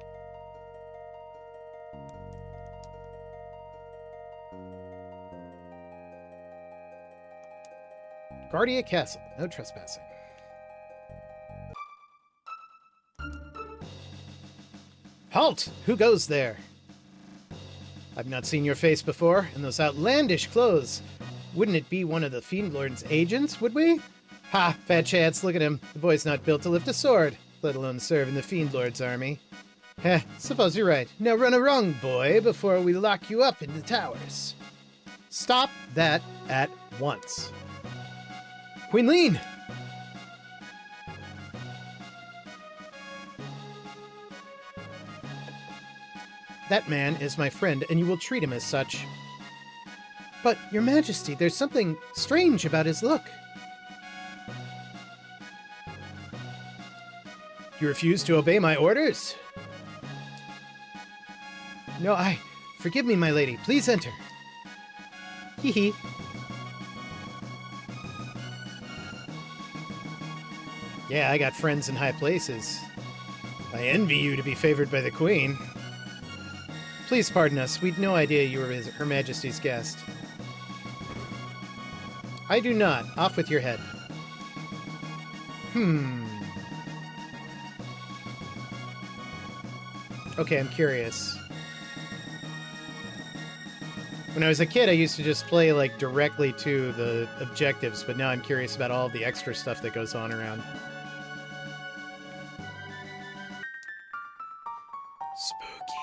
Guardia Castle. No trespassing. Halt! Who goes there? I've not seen your face before, and those outlandish clothes. Wouldn't it be one of the Fiend Lord's agents, would we? Ha! Fat chance, look at him. The boy's not built to lift a sword, let alone serve in the Fiend Lord's army. Heh, suppose you're right. Now run along, boy, before we lock you up in the towers. Stop that at once. Queen Leene! That man is my friend, and you will treat him as such. But, Your Majesty, there's something strange about his look. You refuse to obey my orders? No, Forgive me, my lady. Please enter. Hee hee. Yeah, I got friends in high places. I envy you to be favored by the queen. Please pardon us. We'd no idea you were Her Majesty's guest. I do not. Off with your head. Okay, I'm curious. When I was a kid, I used to just play, like, directly to the objectives, but now I'm curious about all the extra stuff that goes on around. Spooky.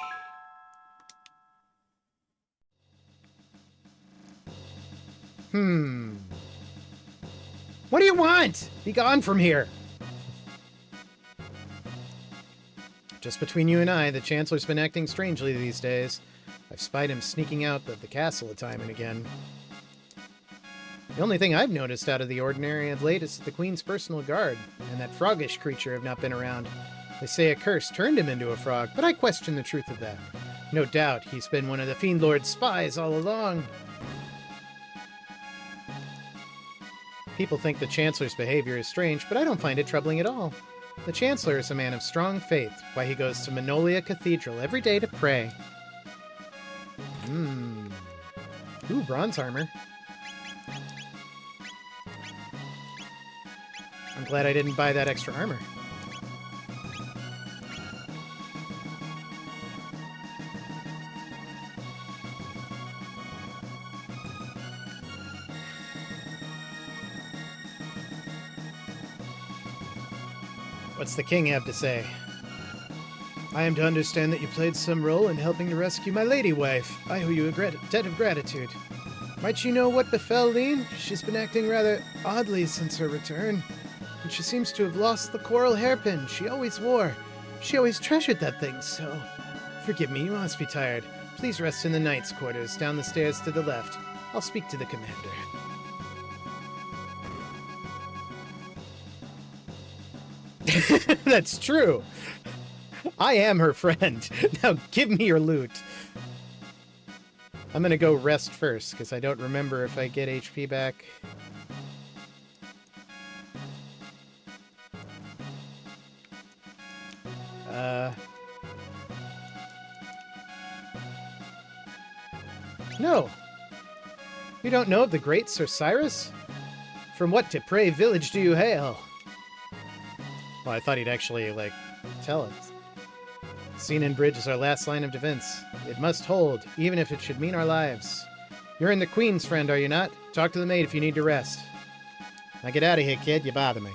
What do you want? Be gone from here. Just between you and I, the Chancellor's been acting strangely these days. I've spied him sneaking out of the castle a time and again. The only thing I've noticed out of the ordinary of late is that the Queen's personal guard and that froggish creature have not been around. They say a curse turned him into a frog, but I question the truth of that. No doubt he's been one of the Fiend Lord's spies all along. People think the Chancellor's behavior is strange, but I don't find it troubling at all. The Chancellor is a man of strong faith, why he goes to Magnolia Cathedral every day to pray. Ooh, bronze armor. I'm glad I didn't buy that extra armor. What's the king have to say? I am to understand that you played some role in helping to rescue my lady wife. I owe you a debt of gratitude. Might you know what befell Lean? She's been acting rather oddly since her return, and she seems to have lost the coral hairpin she always wore. She always treasured that thing, so... Forgive me, you must be tired. Please rest in the knight's quarters, down the stairs to the left. I'll speak to the commander. That's true. I am her friend. Now give me your loot. I'm gonna go rest first, because I don't remember if I get HP back. No. You don't know of the great Sir Cyrus? From what depraved village do you hail? Well, I thought he'd actually, like, tell us. Seanan Bridge is our last line of defense. It must hold, even if it should mean our lives. You're in the Queen's friend, are you not? Talk to the maid if you need to rest. Now get out of here, kid. You bother me.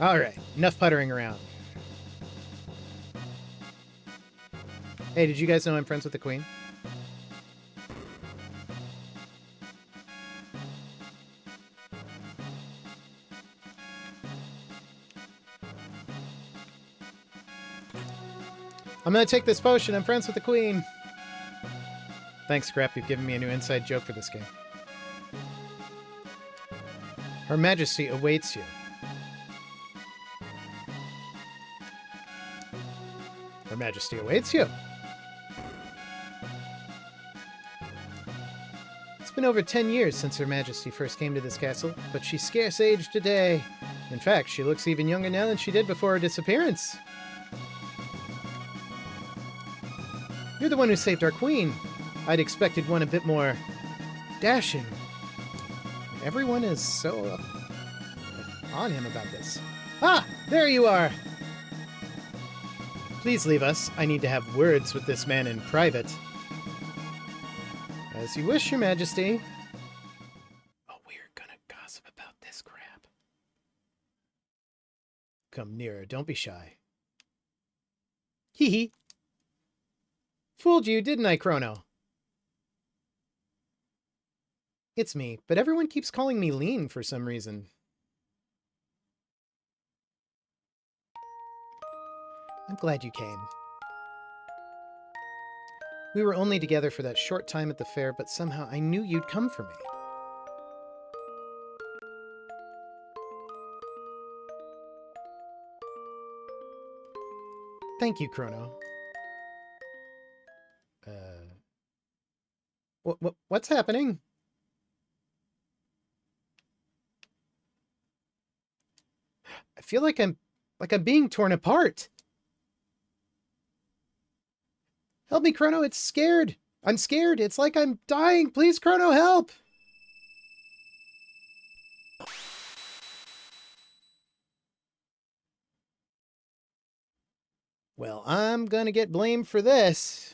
Alright, enough puttering around. Hey, did you guys know I'm friends with the Queen? I'm gonna take this potion. I'm friends with the Queen. Thanks, Scrap. You've given me a new inside joke for this game. Her Majesty awaits you. Her Majesty awaits you. It's been over 10 years since Her Majesty first came to this castle, but she's scarce aged a day. In fact, she looks even younger now than she did before her disappearance. You're the one who saved our queen. I'd expected one a bit more dashing. Everyone is so on him about this. Ah, there you are. Please leave us. I need to have words with this man in private. As you wish, Your Majesty. Oh, we're gonna gossip about this crap. Come nearer. Don't be shy. Hee hee. Fooled you, didn't I, Chrono? It's me, but everyone keeps calling me Lean for some reason. I'm glad you came. We were only together for that short time at the fair, but somehow I knew you'd come for me. Thank you, Chrono. What's happening? I feel like I'm being torn apart. Help me, Chrono. It's scared. I'm scared. It's like I'm dying. Please, Chrono, help. Well, I'm gonna get blamed for this.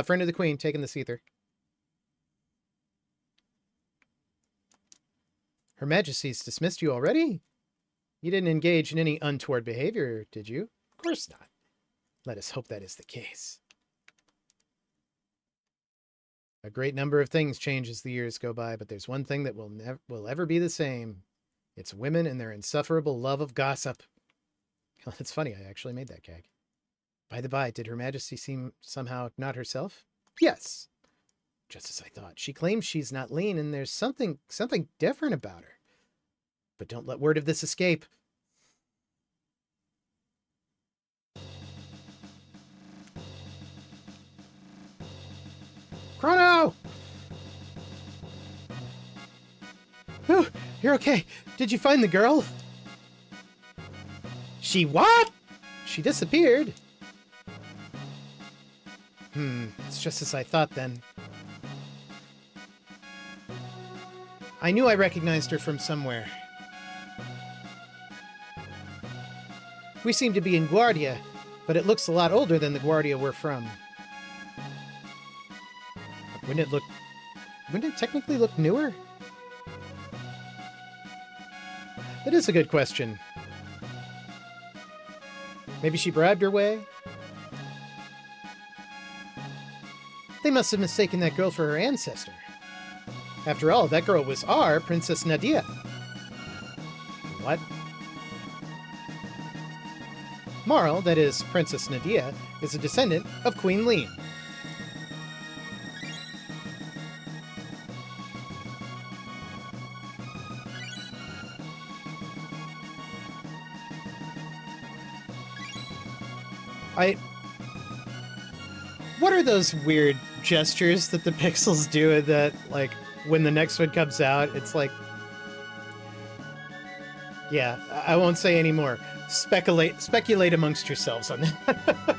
Friend of the Queen, taking this ether. Her Majesty's dismissed you already? You didn't engage in any untoward behavior, did you? Of course not. Let us hope that is the case. A great number of things change as the years go by, but there's one thing that will ever be the same. It's women and their insufferable love of gossip. Oh, that's funny, I actually made that gag. By the by, did Her Majesty seem somehow not herself? Yes. Just as I thought. She claims she's not lean, and there's something different about her. But don't let word of this escape. Chrono! Whew, you're okay. Did you find the girl? She what? She disappeared. It's just as I thought then. I knew I recognized her from somewhere. We seem to be in Guardia, but it looks a lot older than the Guardia we're from. Wouldn't it technically look newer? That is a good question. Maybe she bribed her way? They must have mistaken that girl for her ancestor. After all, that girl was our Princess Nadia. What? Marl, that is, Princess Nadia, is a descendant of Queen Lean. What are those weird gestures that the pixels do that, like, when the next one comes out, it's like... Yeah, I won't say any more. Speculate amongst yourselves on that.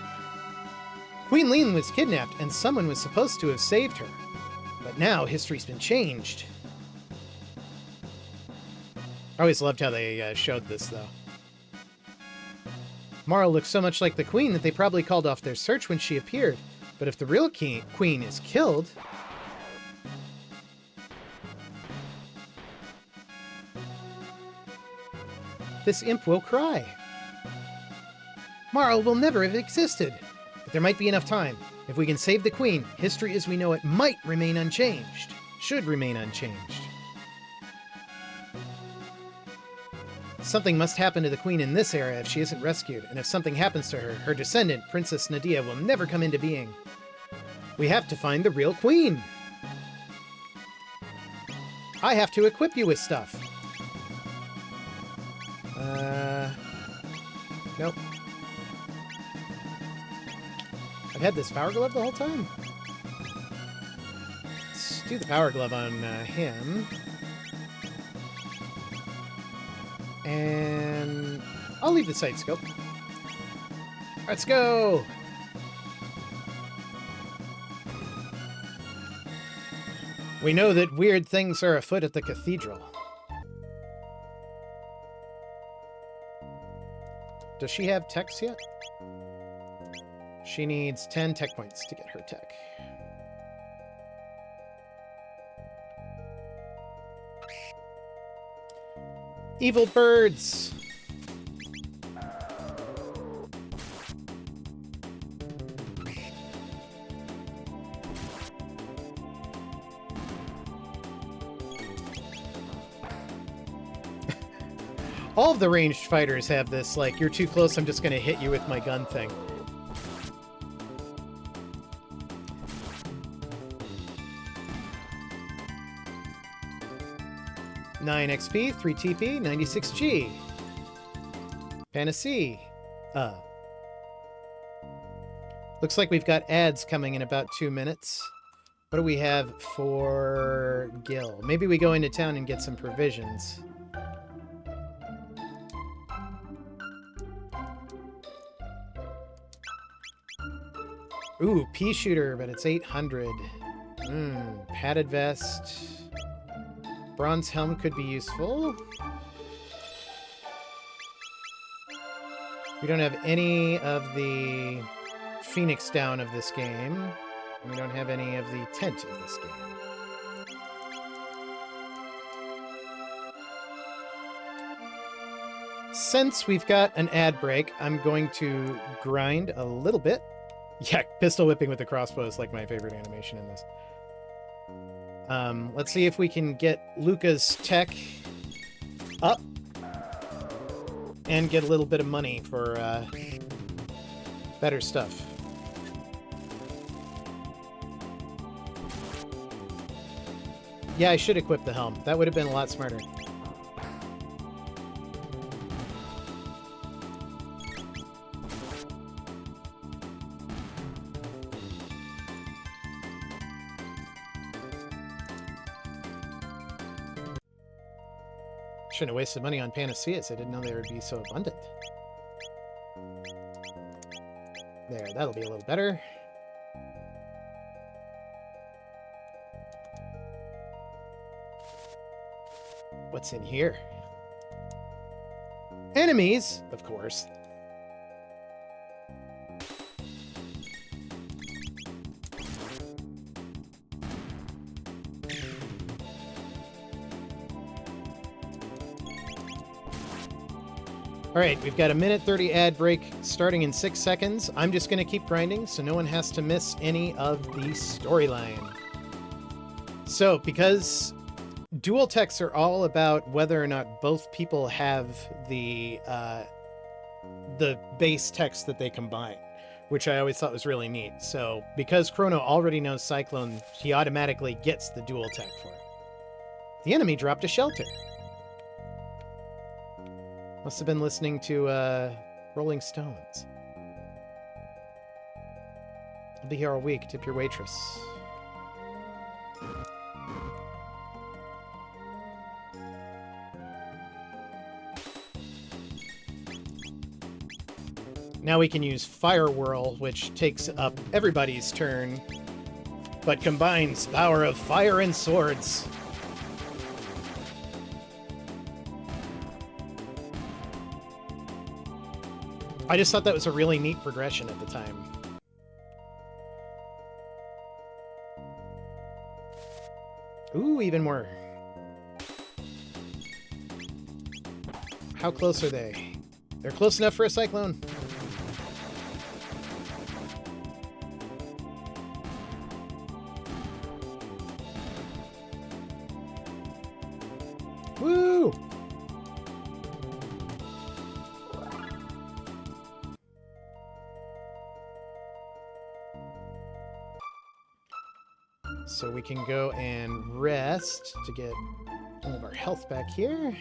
Queen Lean was kidnapped, and someone was supposed to have saved her. But now, history's been changed. I always loved how they showed this, though. Marl looked so much like the Queen that they probably called off their search when she appeared. But if the real Queen is killed... this imp will cry. Marl will never have existed. But there might be enough time. If we can save the Queen, history as we know it might remain unchanged. Should remain unchanged. Something must happen to the Queen in this era if she isn't rescued, and if something happens to her, her descendant, Princess Nadia, will never come into being. We have to find the real Queen. I have to equip you with stuff. Nope. I've had this power glove the whole time. Let's do the power glove on him. And I'll leave the sight scope. Let's go! We know that weird things are afoot at the cathedral. Does she have techs yet? She needs 10 tech points to get her tech. Evil birds! All of the ranged fighters have this, like, you're too close, I'm just gonna hit you with my gun thing. Nine XP, 3 TP, 96 G. Panacea. Looks Looks like we've got ads coming in about 2 minutes. What do we have for Gil? Maybe we go into town and get some provisions. Ooh, pea shooter, but it's 800. Padded vest. Bronze helm could be useful. We don't have any of the Phoenix down of this game. And we don't have any of the tent of this game. Since we've got an ad break, I'm going to grind a little bit. Yeah, pistol whipping with the crossbow is like my favorite animation in this. Let's see if we can get Luca's tech up and get a little bit of money for better stuff. Yeah, I should equip the helm. That would have been a lot smarter. Shouldn't have wasted money on panaceas. I didn't know they would be so abundant. There, that'll be a little better. What's in here? Enemies, of course. All right, we've got a minute 30 ad break starting in 6 seconds. I'm just going to keep grinding so no one has to miss any of the storyline. So, because dual techs are all about whether or not both people have the base text that they combine, which I always thought was really neat. So, because Chrono already knows Cyclone, he automatically gets the dual tech for it. The enemy dropped a shelter. Must have been listening to Rolling Stones. I'll be here all week. Tip your waitress. Now we can use Fire Whirl, which takes up everybody's turn, but combines power of fire and swords. I just thought that was a really neat progression at the time. Ooh, even more. How close are they? They're close enough for a cyclone. Woo! So we can go and rest to get all of our health back here.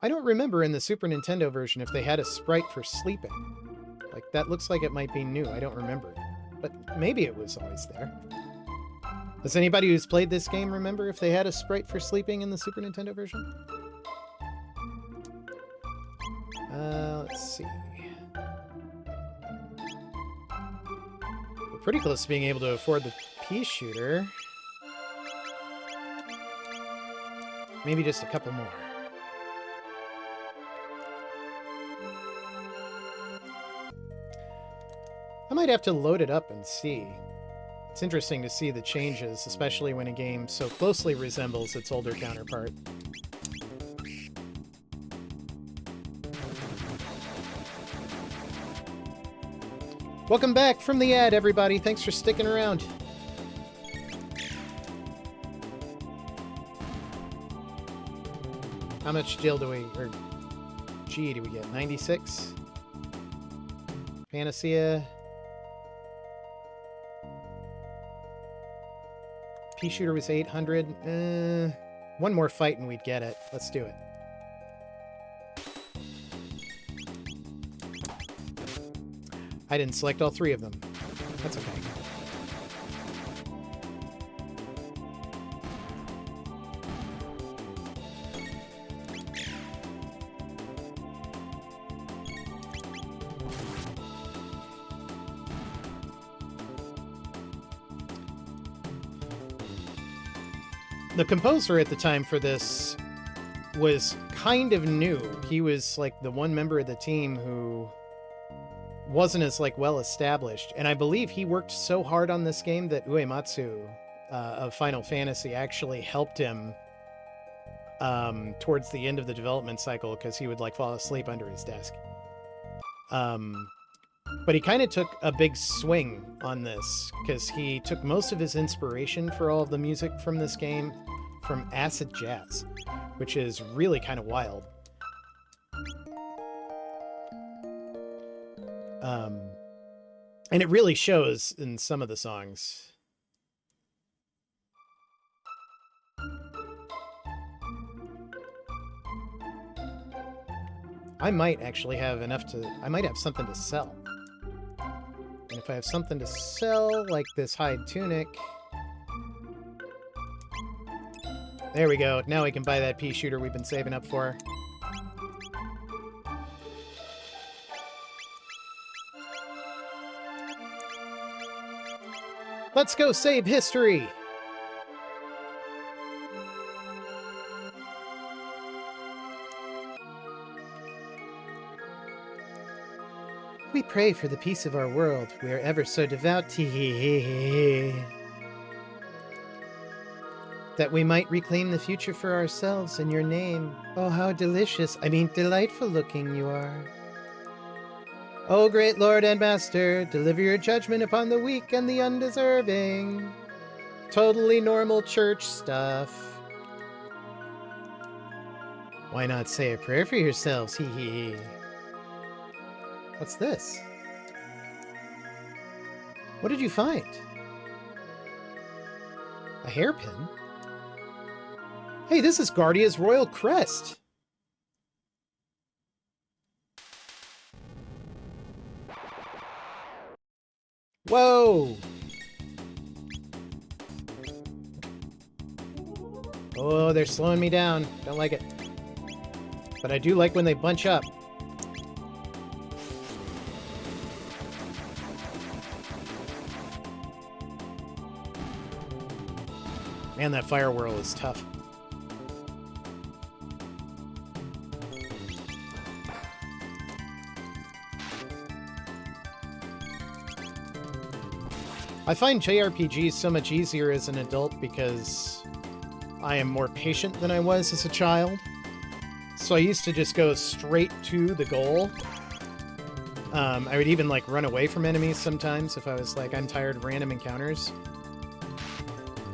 I don't remember in the Super Nintendo version if they had a sprite for sleeping. Like, that looks like it might be new. I don't remember it. But maybe it was always there. Does anybody who's played this game remember if they had a sprite for sleeping in the Super Nintendo version? Let's see. We're pretty close to being able to afford the pea shooter. Maybe just a couple more. I might have to load it up and see. It's interesting to see the changes, especially when a game so closely resembles its older counterpart. Welcome back from the ad, everybody. Thanks for sticking around. How much Jill do we, or G do we get? 96? Panacea. Pea shooter was 800. One more fight and we'd get it. Let's do it. I didn't select all 3 of them. That's okay. The composer at the time for this was kind of new. He was like the one member of the team who wasn't as like well established, and I believe he worked so hard on this game that Uematsu of Final Fantasy actually helped him towards the end of the development cycle, because he would like fall asleep under his desk. But he kind of took a big swing on this, because he took most of his inspiration for all of the music from this game from acid jazz, which is really kind of wild. And it really shows in some of the songs. I might actually have enough to... I might have something to sell. And if I have something to sell, like this hide tunic... There we go. Now we can buy that pea shooter we've been saving up for. Let's go save history! We pray for the peace of our world. We are ever so devout that we might reclaim the future for ourselves in your name. Oh, how delicious, I mean delightful looking you are. O great Lord and Master, deliver your judgment upon the weak and the undeserving. Totally normal church stuff. Why not say a prayer for yourselves? Hee hee hee. What's this? What did you find? A hairpin? Hey, this is Guardia's royal crest. Whoa! Oh, they're slowing me down. Don't like it. But I do like when they bunch up. Man, that fire whirl is tough. I find JRPGs so much easier as an adult because I am more patient than I was as a child. So I used to just go straight to the goal. I would even like run away from enemies sometimes if I was like, I'm tired of random encounters.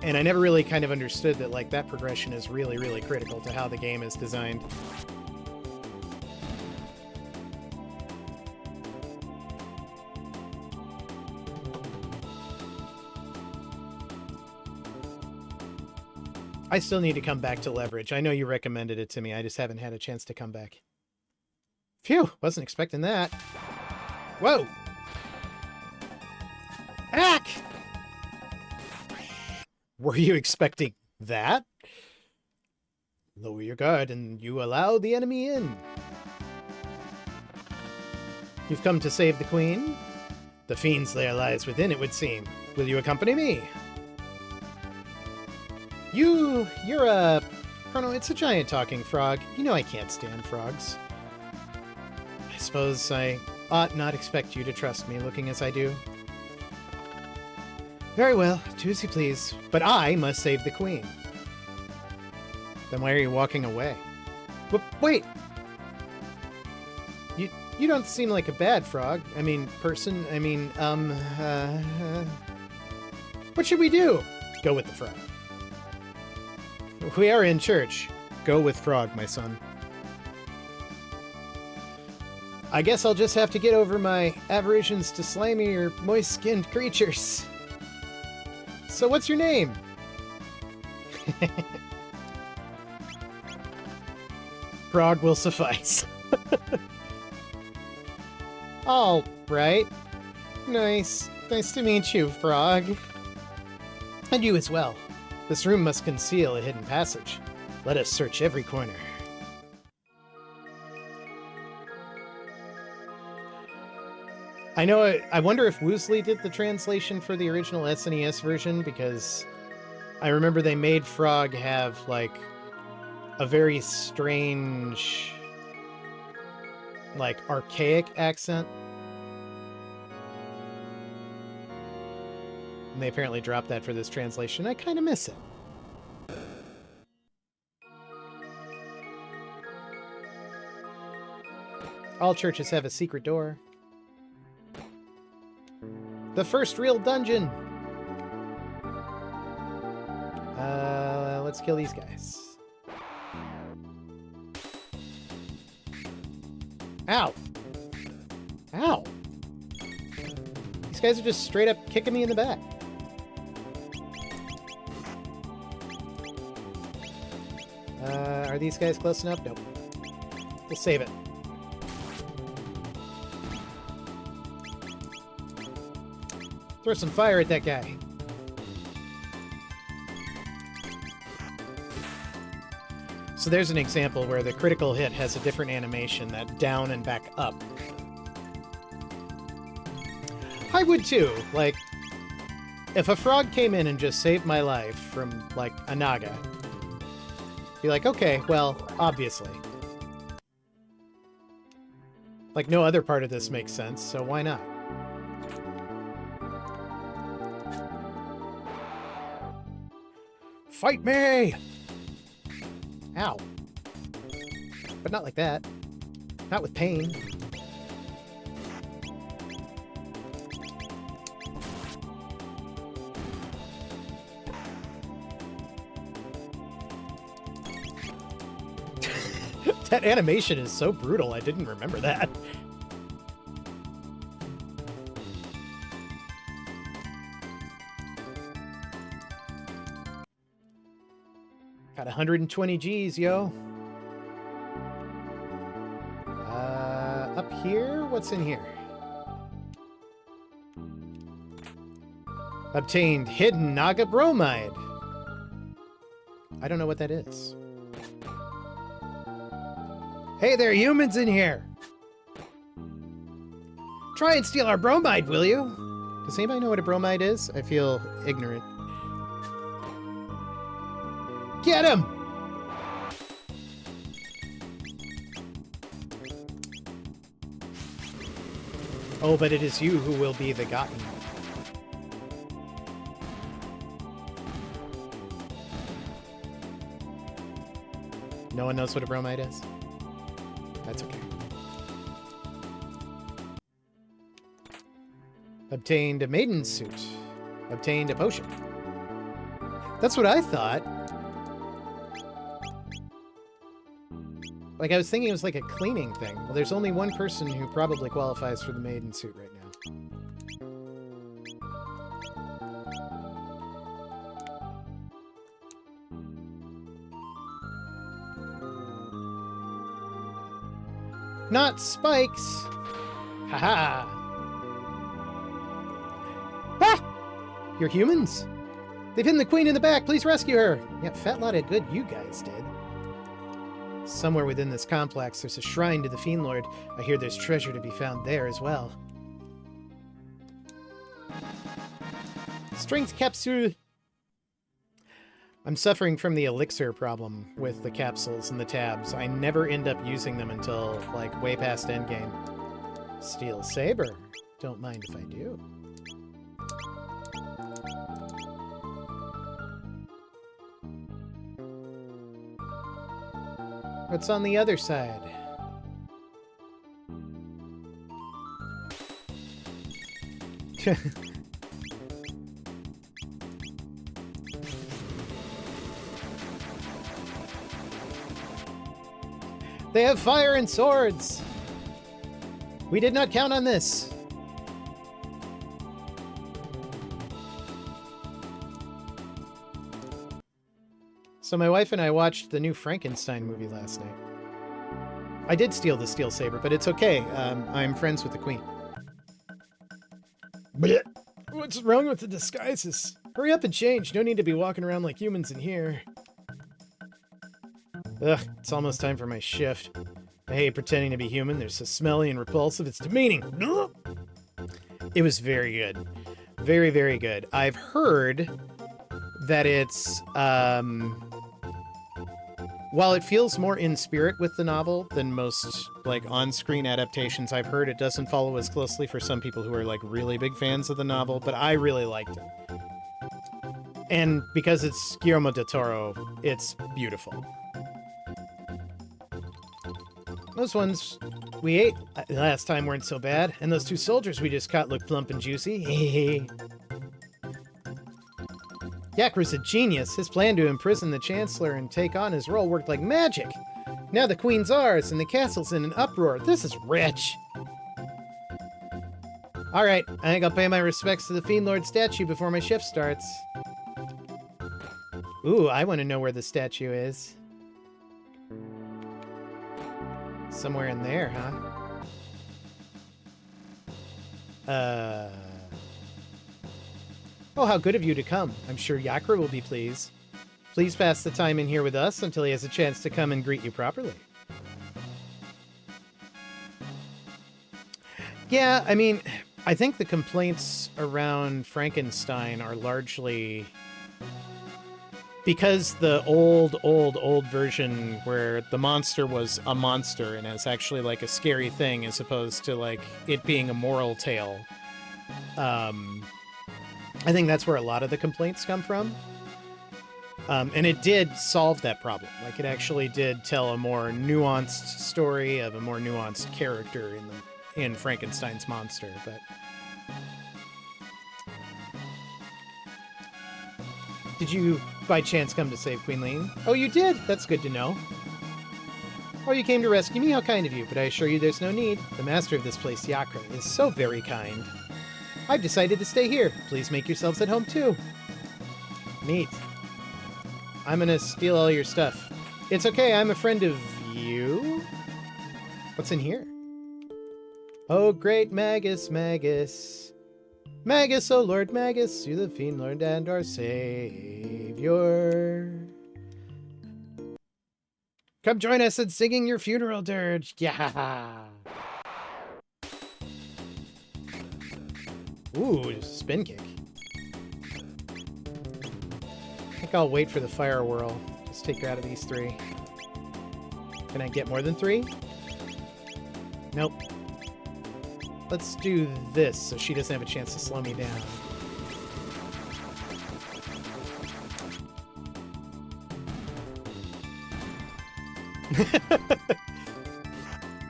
And I never really kind of understood that like that progression is really, really critical to how the game is designed. I still need to come back to Leverage. I know you recommended it to me. I just haven't had a chance to come back. Phew! Wasn't expecting that. Whoa! Ack! Were you expecting that? Lower your guard and you allow the enemy in. You've come to save the queen? The fiend's lair lies within, it would seem. Will you accompany me? You're a... Chrono, it's a giant talking frog. You know I can't stand frogs. I suppose I ought not expect you to trust me, looking as I do. Very well, do as you please. But I must save the queen. Then why are you walking away? Wait! You don't seem like a bad frog. I mean, person. I mean, what should we do? Go with the frog. We are in church. Go with frog, my son. I guess I'll just have to get over my aversions to slimy or moist-skinned creatures. So what's your name? Frog will suffice. All right. Nice. Nice to meet you, Frog. And you as well. This room must conceal a hidden passage. Let us search every corner. I know, I wonder if Woosley did the translation for the original SNES version, because I remember they made Frog have, like, a very strange, like, archaic accent. And they apparently dropped that for this translation. I kind of miss it. All churches have a secret door. The first real dungeon! Let's kill these guys. Ow! Ow! These guys are just straight up kicking me in the back. Are these guys close enough? Nope. We'll save it. Throw some fire at that guy. So there's an example where the critical hit has a different animation, that down and back up. I would too. Like, if a frog came in and just saved my life from, like, a naga, be like, okay, well, obviously. Like, no other part of this makes sense, so why not? Fight me! Ow. But not like that. Not with pain. That animation is so brutal, I didn't remember that. Got 120 Gs, yo. Up here? What's in here? Obtained hidden Naga bromide. I don't know what that is. Hey, there are humans in here. Try and steal our bromide, will you? Does anybody know what a bromide is? I feel ignorant. Get him! Oh, but it is you who will be the gotten. No one knows what a bromide is? That's okay. Obtained a maiden suit. Obtained a potion. That's what I thought. Like, I was thinking it was like a cleaning thing. Well, there's only one person who probably qualifies for the maiden suit right now. Not spikes! Haha! Ah! You're humans? They've hidden the queen in the back. Please rescue her. Yeah, fat lot of good you guys did. Somewhere within this complex, there's a shrine to the Fiend Lord. I hear there's treasure to be found there as well. Strength capsule. I'm suffering from the elixir problem with the capsules and the tabs. I never end up using them until, like, way past endgame. Steel saber. Don't mind if I do. What's on the other side? They have fire and swords! We did not count on this! So my wife and I watched the new Frankenstein movie last night. I did steal the steel saber, but it's okay. I'm friends with the queen. Blech. What's wrong with the disguises? Hurry up and change. No need to be walking around like humans in here. Ugh, it's almost time for my shift. I hate pretending to be human. They're so smelly and repulsive. It's demeaning. It was very good. Very, very good. I've heard that it's, while it feels more in spirit with the novel than most, like, on-screen adaptations I've heard, it doesn't follow as closely for some people who are, like, really big fans of the novel, but I really liked it. And because it's Guillermo del Toro, it's beautiful. Those ones we ate last time weren't so bad, and those 2 soldiers we just caught look plump and juicy. Yakuru's a genius. His plan to imprison the Chancellor and take on his role worked like magic. Now the Queen's ours, and the castle's in an uproar. This is rich. Alright, I think I'll pay my respects to the Fiend Lord statue before my shift starts. Ooh, I want to know where the statue is. Somewhere in there, huh? Oh, how good of you to come. I'm sure Yakura will be pleased. Please pass the time in here with us until he has a chance to come and greet you properly. Yeah, I mean, I think the complaints around Frankenstein are largely because the old version where the monster was a monster and it's actually like a scary thing as opposed to like it being a moral tale. I think that's where a lot of the complaints come from. And it did solve that problem. Like, it actually did tell a more nuanced story of a more nuanced character in Frankenstein's monster. But did you, by chance, come to save Queen Leene? Oh, you did? That's good to know. Oh, you came to rescue me? How kind of you, but I assure you there's no need. The master of this place, Yakura, is so very kind. I've decided to stay here. Please make yourselves at home, too. Neat. I'm gonna steal all your stuff. It's okay, I'm a friend of you? What's in here? Oh, great Magus, Magus. Magus, oh Lord Magus, you're the Fiend Lord and our Savior. Come join us in singing your funeral dirge. Yeah. Ooh, spin kick. I think I'll wait for the fire whirl. Just take her out of these 3. Can I get more than 3? Nope. Let's do this so she doesn't have a chance to slow me down.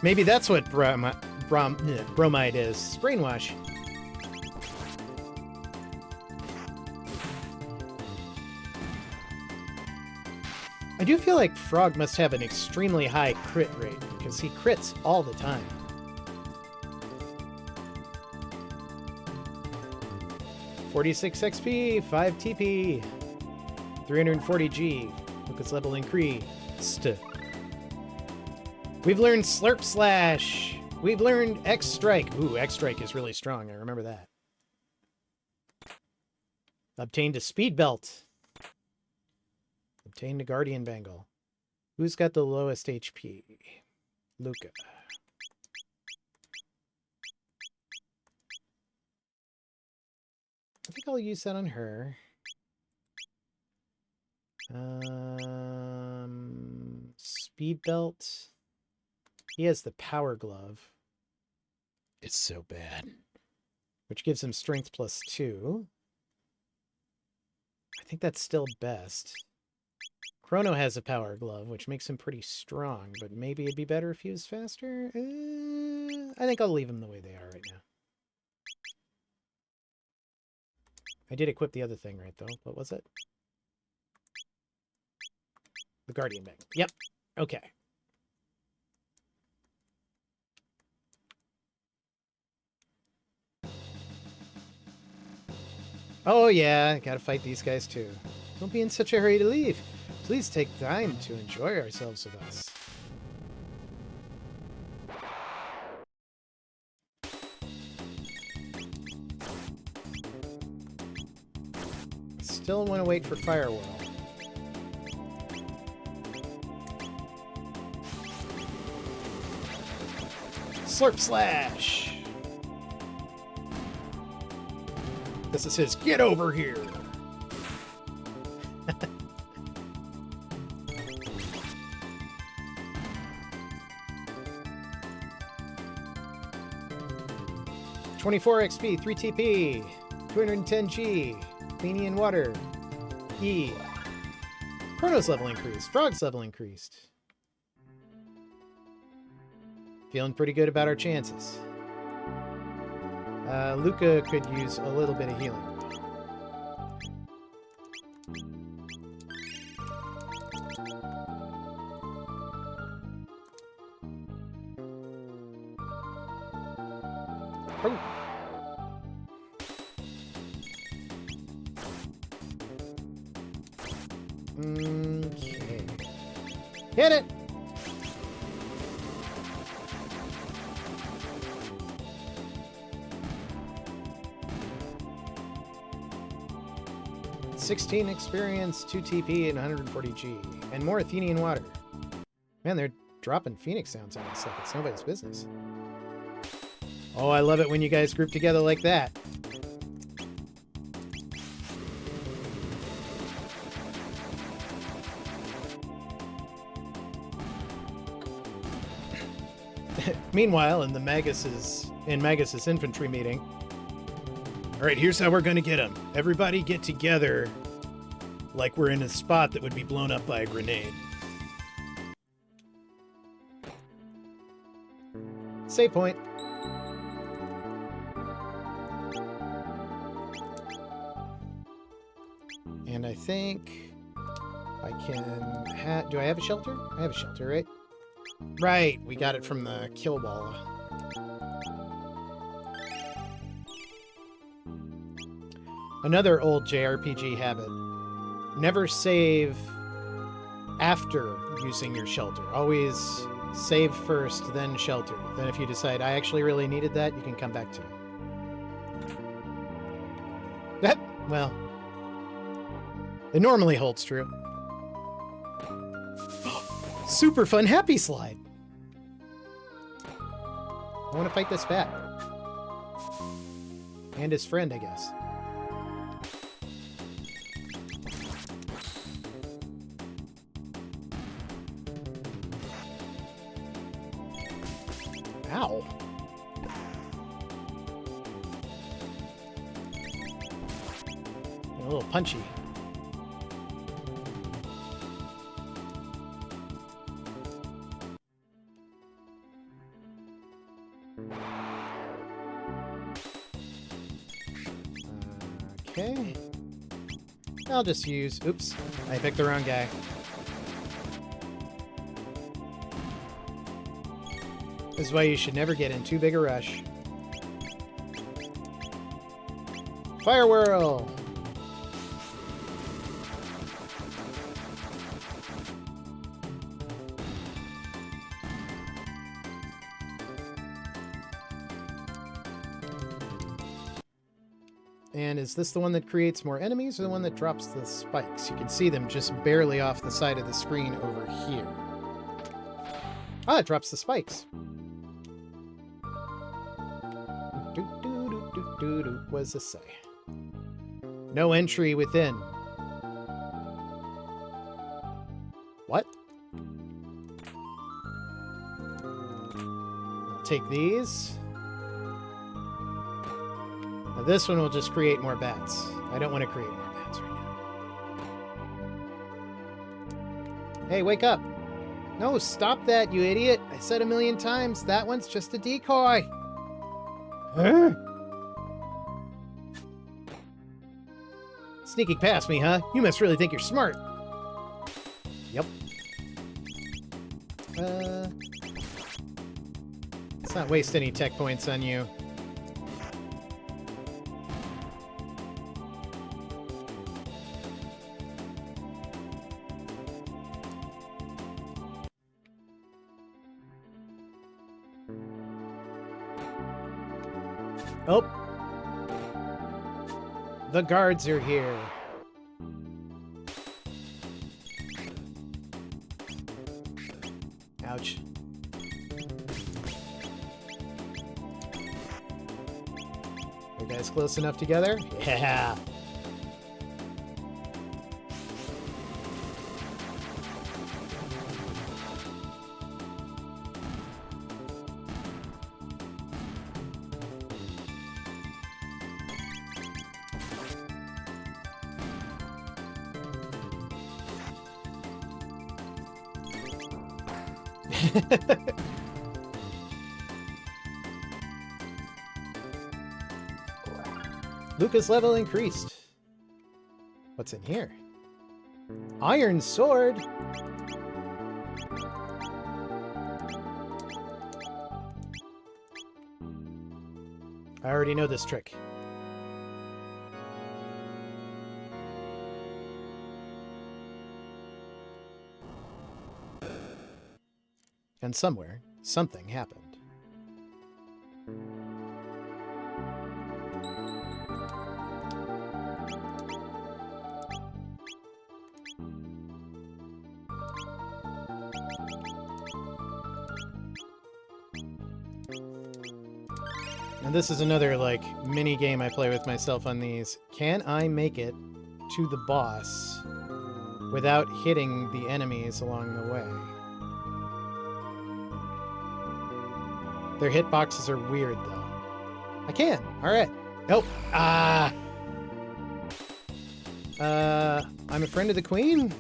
Maybe that's what bromide is. Brainwash. I do feel like Frog must have an extremely high crit rate, because he crits all the time. $46 XP, 5 TP, 340 G. Lucas level increased. We've learned Slurp Slash. We've learned X Strike. Ooh, X Strike is really strong. I remember that. Obtained a Speed Belt. Obtained a Guardian Bangle. Who's got the lowest HP? Luca. I think I'll use that on her. Speed Belt. He has the Power Glove. It's so bad. Which gives him Strength +2. I think that's still best. Chrono has a Power Glove, which makes him pretty strong, but maybe it'd be better if he was faster? I think I'll leave them the way they are right now. I did equip the other thing right, though. What was it? The Guardian Bangle. Yep. Okay. Oh, yeah. Gotta fight these guys, too. Don't be in such a hurry to leave. Please take time to enjoy ourselves with us. Still want to wait for Firewhirl. Slurp Slash! This is his get over here! $24 XP, 3 TP, 210 G, Athenian Water, E. Chrono's level increased, Frog's level increased. Feeling pretty good about our chances. Luca could use a little bit of healing. Oh. Okay. Hit it! $16 experience, 2 TP, and 140 G. And more Athenian Water. Man, they're dropping Phoenix sounds on us like it's nobody's business. Oh, I love it when you guys group together like that. Meanwhile, in Magus's infantry meeting. All right, here's how we're going to get them. Everybody get together like we're in a spot that would be blown up by a grenade. Save point. And I think I can do I have a shelter? I have a shelter, right? Right, we got it from the kill wall. Another old JRPG habit. Never save after using your shelter. Always save first, then shelter. Then if you decide, I actually really needed that, you can come back to it. That, well, it normally holds true. Super fun happy slide. I want to fight this bat. And his friend, I guess. Ow. A little punchy. Okay. I'll just use... Oops. I picked the wrong guy. This is why you should never get in too big a rush. Fire Whirl! And is this the one that creates more enemies or the one that drops the spikes? You can see them just barely off the side of the screen over here. Ah, it drops the spikes. What does this say? No entry within. What? I'll take these. Now this one will just create more bats. I don't want to create more bats right now. Hey, wake up! No, stop that, you idiot! I said 1,000,000 times, that one's just a decoy! Huh? Sneaking past me, huh? You must really think you're smart. Yep. Let's not waste any tech points on you. Oh. The guards are here. guys close enough together? Yeah. Luca's level increased. What's in here? Iron sword. I already know this trick. And somewhere, something happened. And this is another, like, mini game I play with myself on these. Can I make it to the boss without hitting the enemies along the way? Their hitboxes are weird, though. I can. All right. Nope. Ah. I'm a friend of the queen?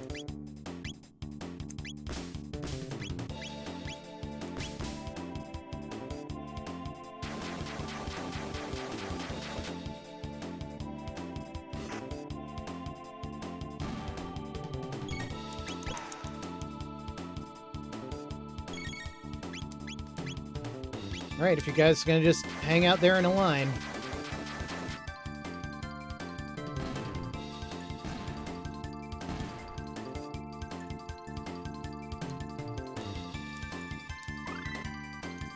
Alright, if you guys are gonna just hang out there in a line.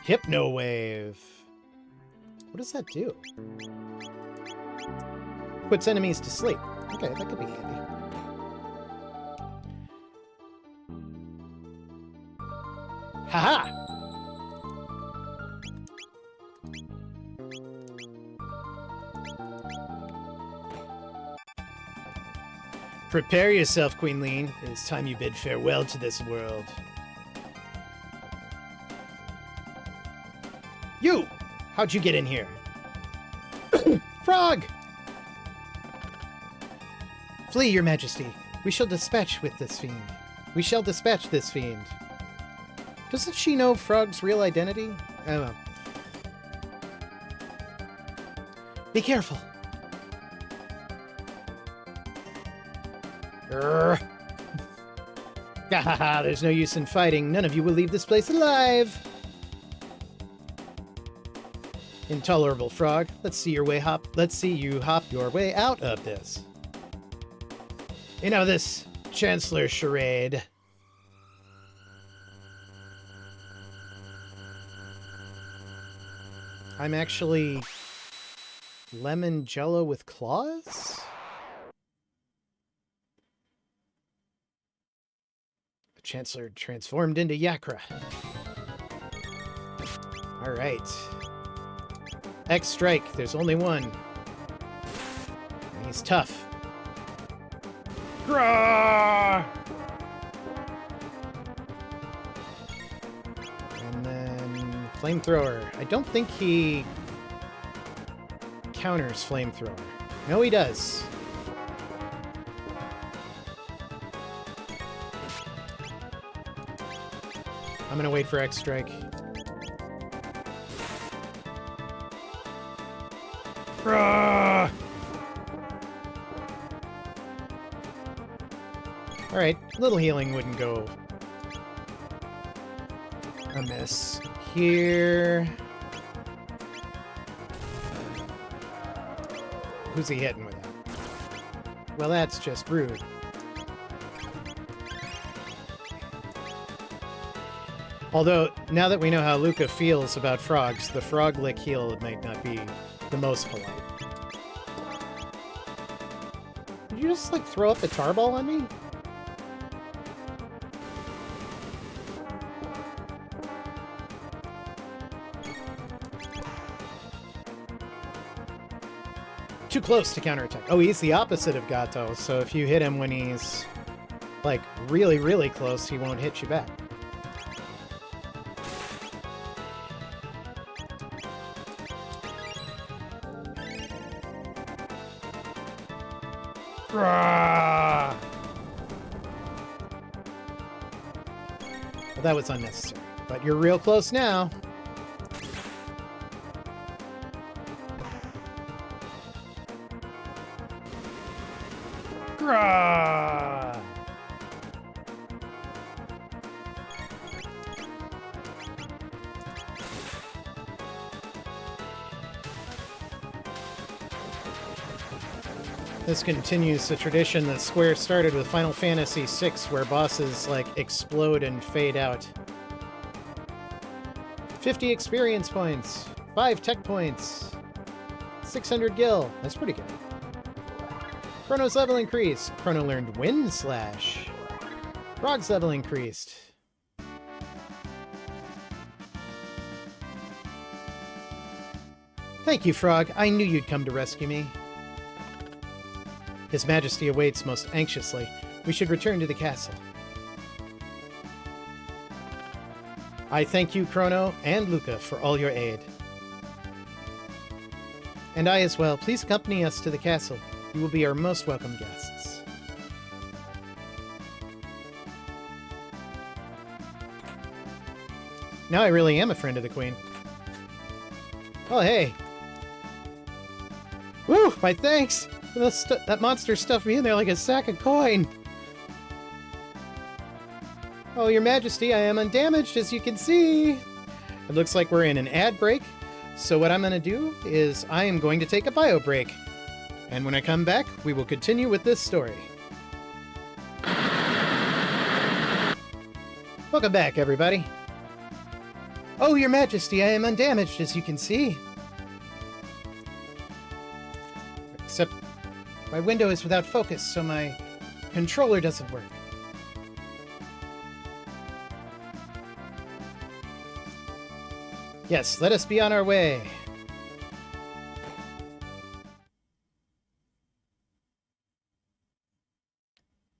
Hypno Wave. What does that do? Puts enemies to sleep. Okay, that could be handy. Haha! Prepare yourself, Queen Lean. It is time you bid farewell to this world. You! How'd you get in here? Frog! Flee, your majesty. We shall dispatch this fiend. Doesn't she know Frog's real identity? I don't know. Be careful. Gahaha, there's no use in fighting. None of you will leave this place alive. Intolerable frog. Let's see you hop your way out of this. You know this Chancellor charade. I'm actually lemon jello with claws? The Chancellor transformed into Yakra. Alright. X strike, there's only one. And he's tough. Grah! And then flamethrower. I don't think he counters flamethrower. No, he does. I'm gonna wait for X strike. Alright, a little healing wouldn't go amiss here. Who's he hitting with that? Well, that's just rude. Although, now that we know how Luca feels about frogs, the frog lick heal might not be the most polite. Did you just, like, throw up the tarball on me? Too close to counterattack. Oh, he's the opposite of Gato, so if you hit him when he's, like, really, really close, he won't hit you back. Well, that was unnecessary, but you're real close now. Grah! This continues the tradition that Square started with Final Fantasy VI, where bosses, like, explode and fade out. 50 experience points, 5 tech points, 600 gil. That's pretty good. Chrono's level increased. Chrono learned Wind Slash. Frog's level increased. Thank you, Frog. I knew you'd come to rescue me. His Majesty awaits most anxiously. We should return to the castle. I thank you, Chrono and Luca, for all your aid. And I as well. Please accompany us to the castle. You will be our most welcome guests. Now I really am a friend of the Queen. Oh, hey. Woo! My thanks! That monster stuffed me in there like a sack of coin. Oh, Your Majesty, I am undamaged, as you can see. It looks like we're in an ad break. So what I'm going to do is I am going to take a bio break. And when I come back, we will continue with this story. Welcome back, everybody. Oh, Your Majesty, I am undamaged, as you can see. Except my window is without focus, so my controller doesn't work. Yes, let us be on our way.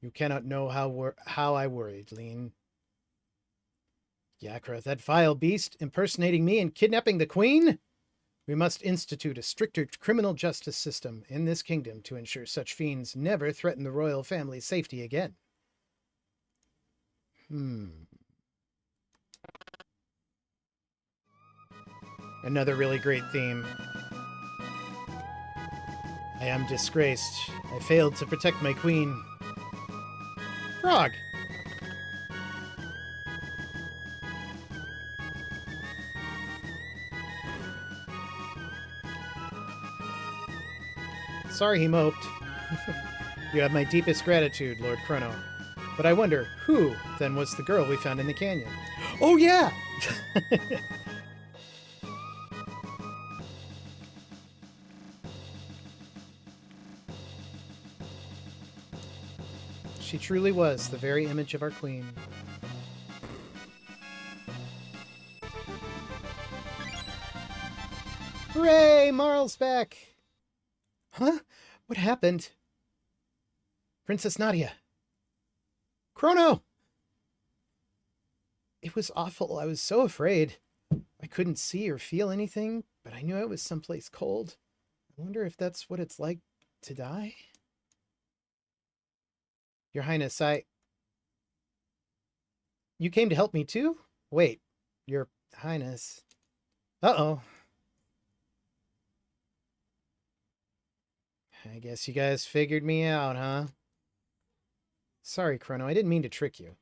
You cannot know how I worried, Lean. Yakra, that vile beast, impersonating me and kidnapping the Queen? We must institute a stricter criminal justice system in this kingdom to ensure such fiends never threaten the royal family's safety again. Another really great theme. I am disgraced. I failed to protect my queen. Frog! Sorry he moped. You have my deepest gratitude, Lord Chrono. But I wonder, who, then, was the girl we found in the canyon? Oh, yeah! She truly was the very image of our queen. Hooray! Marl's back! Huh? What happened? Princess Nadia. Chrono! It was awful. I was so afraid. I couldn't see or feel anything, but I knew I was someplace cold. I wonder if that's what it's like to die? Your Highness, You came to help me too? Wait, Your Highness. Uh-oh. I guess you guys figured me out, huh? Sorry, Chrono, I didn't mean to trick you.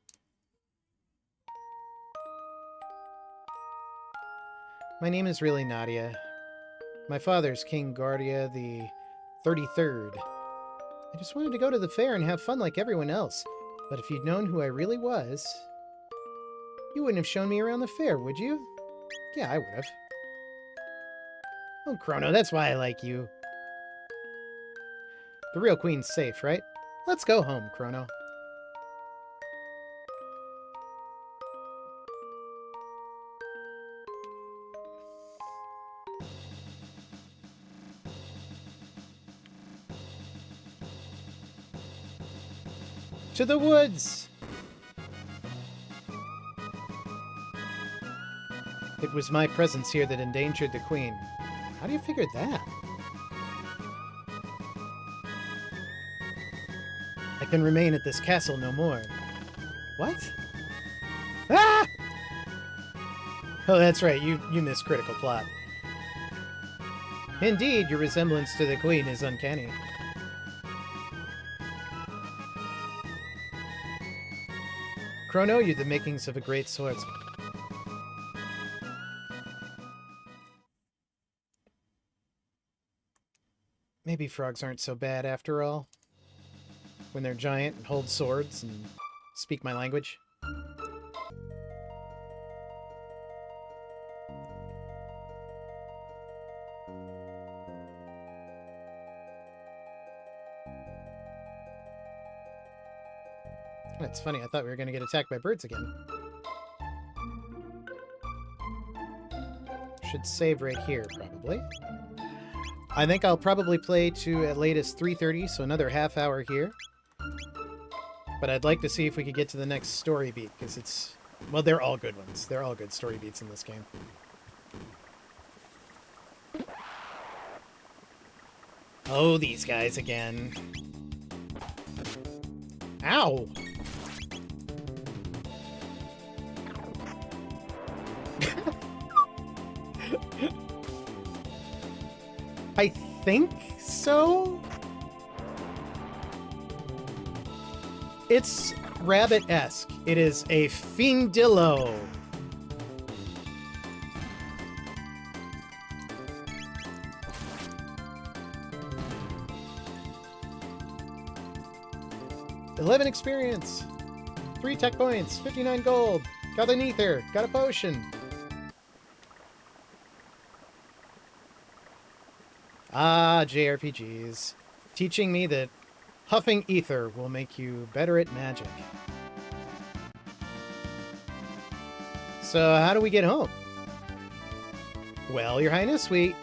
My name is really Nadia. My father's King Guardia the 33rd. I just wanted to go to the fair and have fun like everyone else. But if you'd known who I really was, you wouldn't have shown me around the fair, would you? Yeah, I would have. Oh, Chrono, that's why I like you. The real queen's safe, right? Let's go home, Chrono. To the woods! It was my presence here that endangered the queen. How do you figure that? I can remain at this castle no more. What? Ah! Oh, that's right. You missed critical plot. Indeed, your resemblance to the queen is uncanny. Chrono, you're the makings of a great swordsman. Maybe frogs aren't so bad after all. When they're giant and hold swords and speak my language. That's funny, I thought we were going to get attacked by birds again. Should save right here, probably. I think I'll probably play to at latest 3:30, so another half hour here. But I'd like to see if we could get to the next story beat, because it's... Well, they're all good ones. They're all good story beats in this game. Oh, these guys again. Ow! I think so? It's rabbit-esque. It is a findillo. $11 experience. 3 tech points. 59 gold. Got an ether. Got a potion. Ah, JRPGs. Teaching me that huffing ether will make you better at magic. So, how do we get home? Well, Your Highness, we...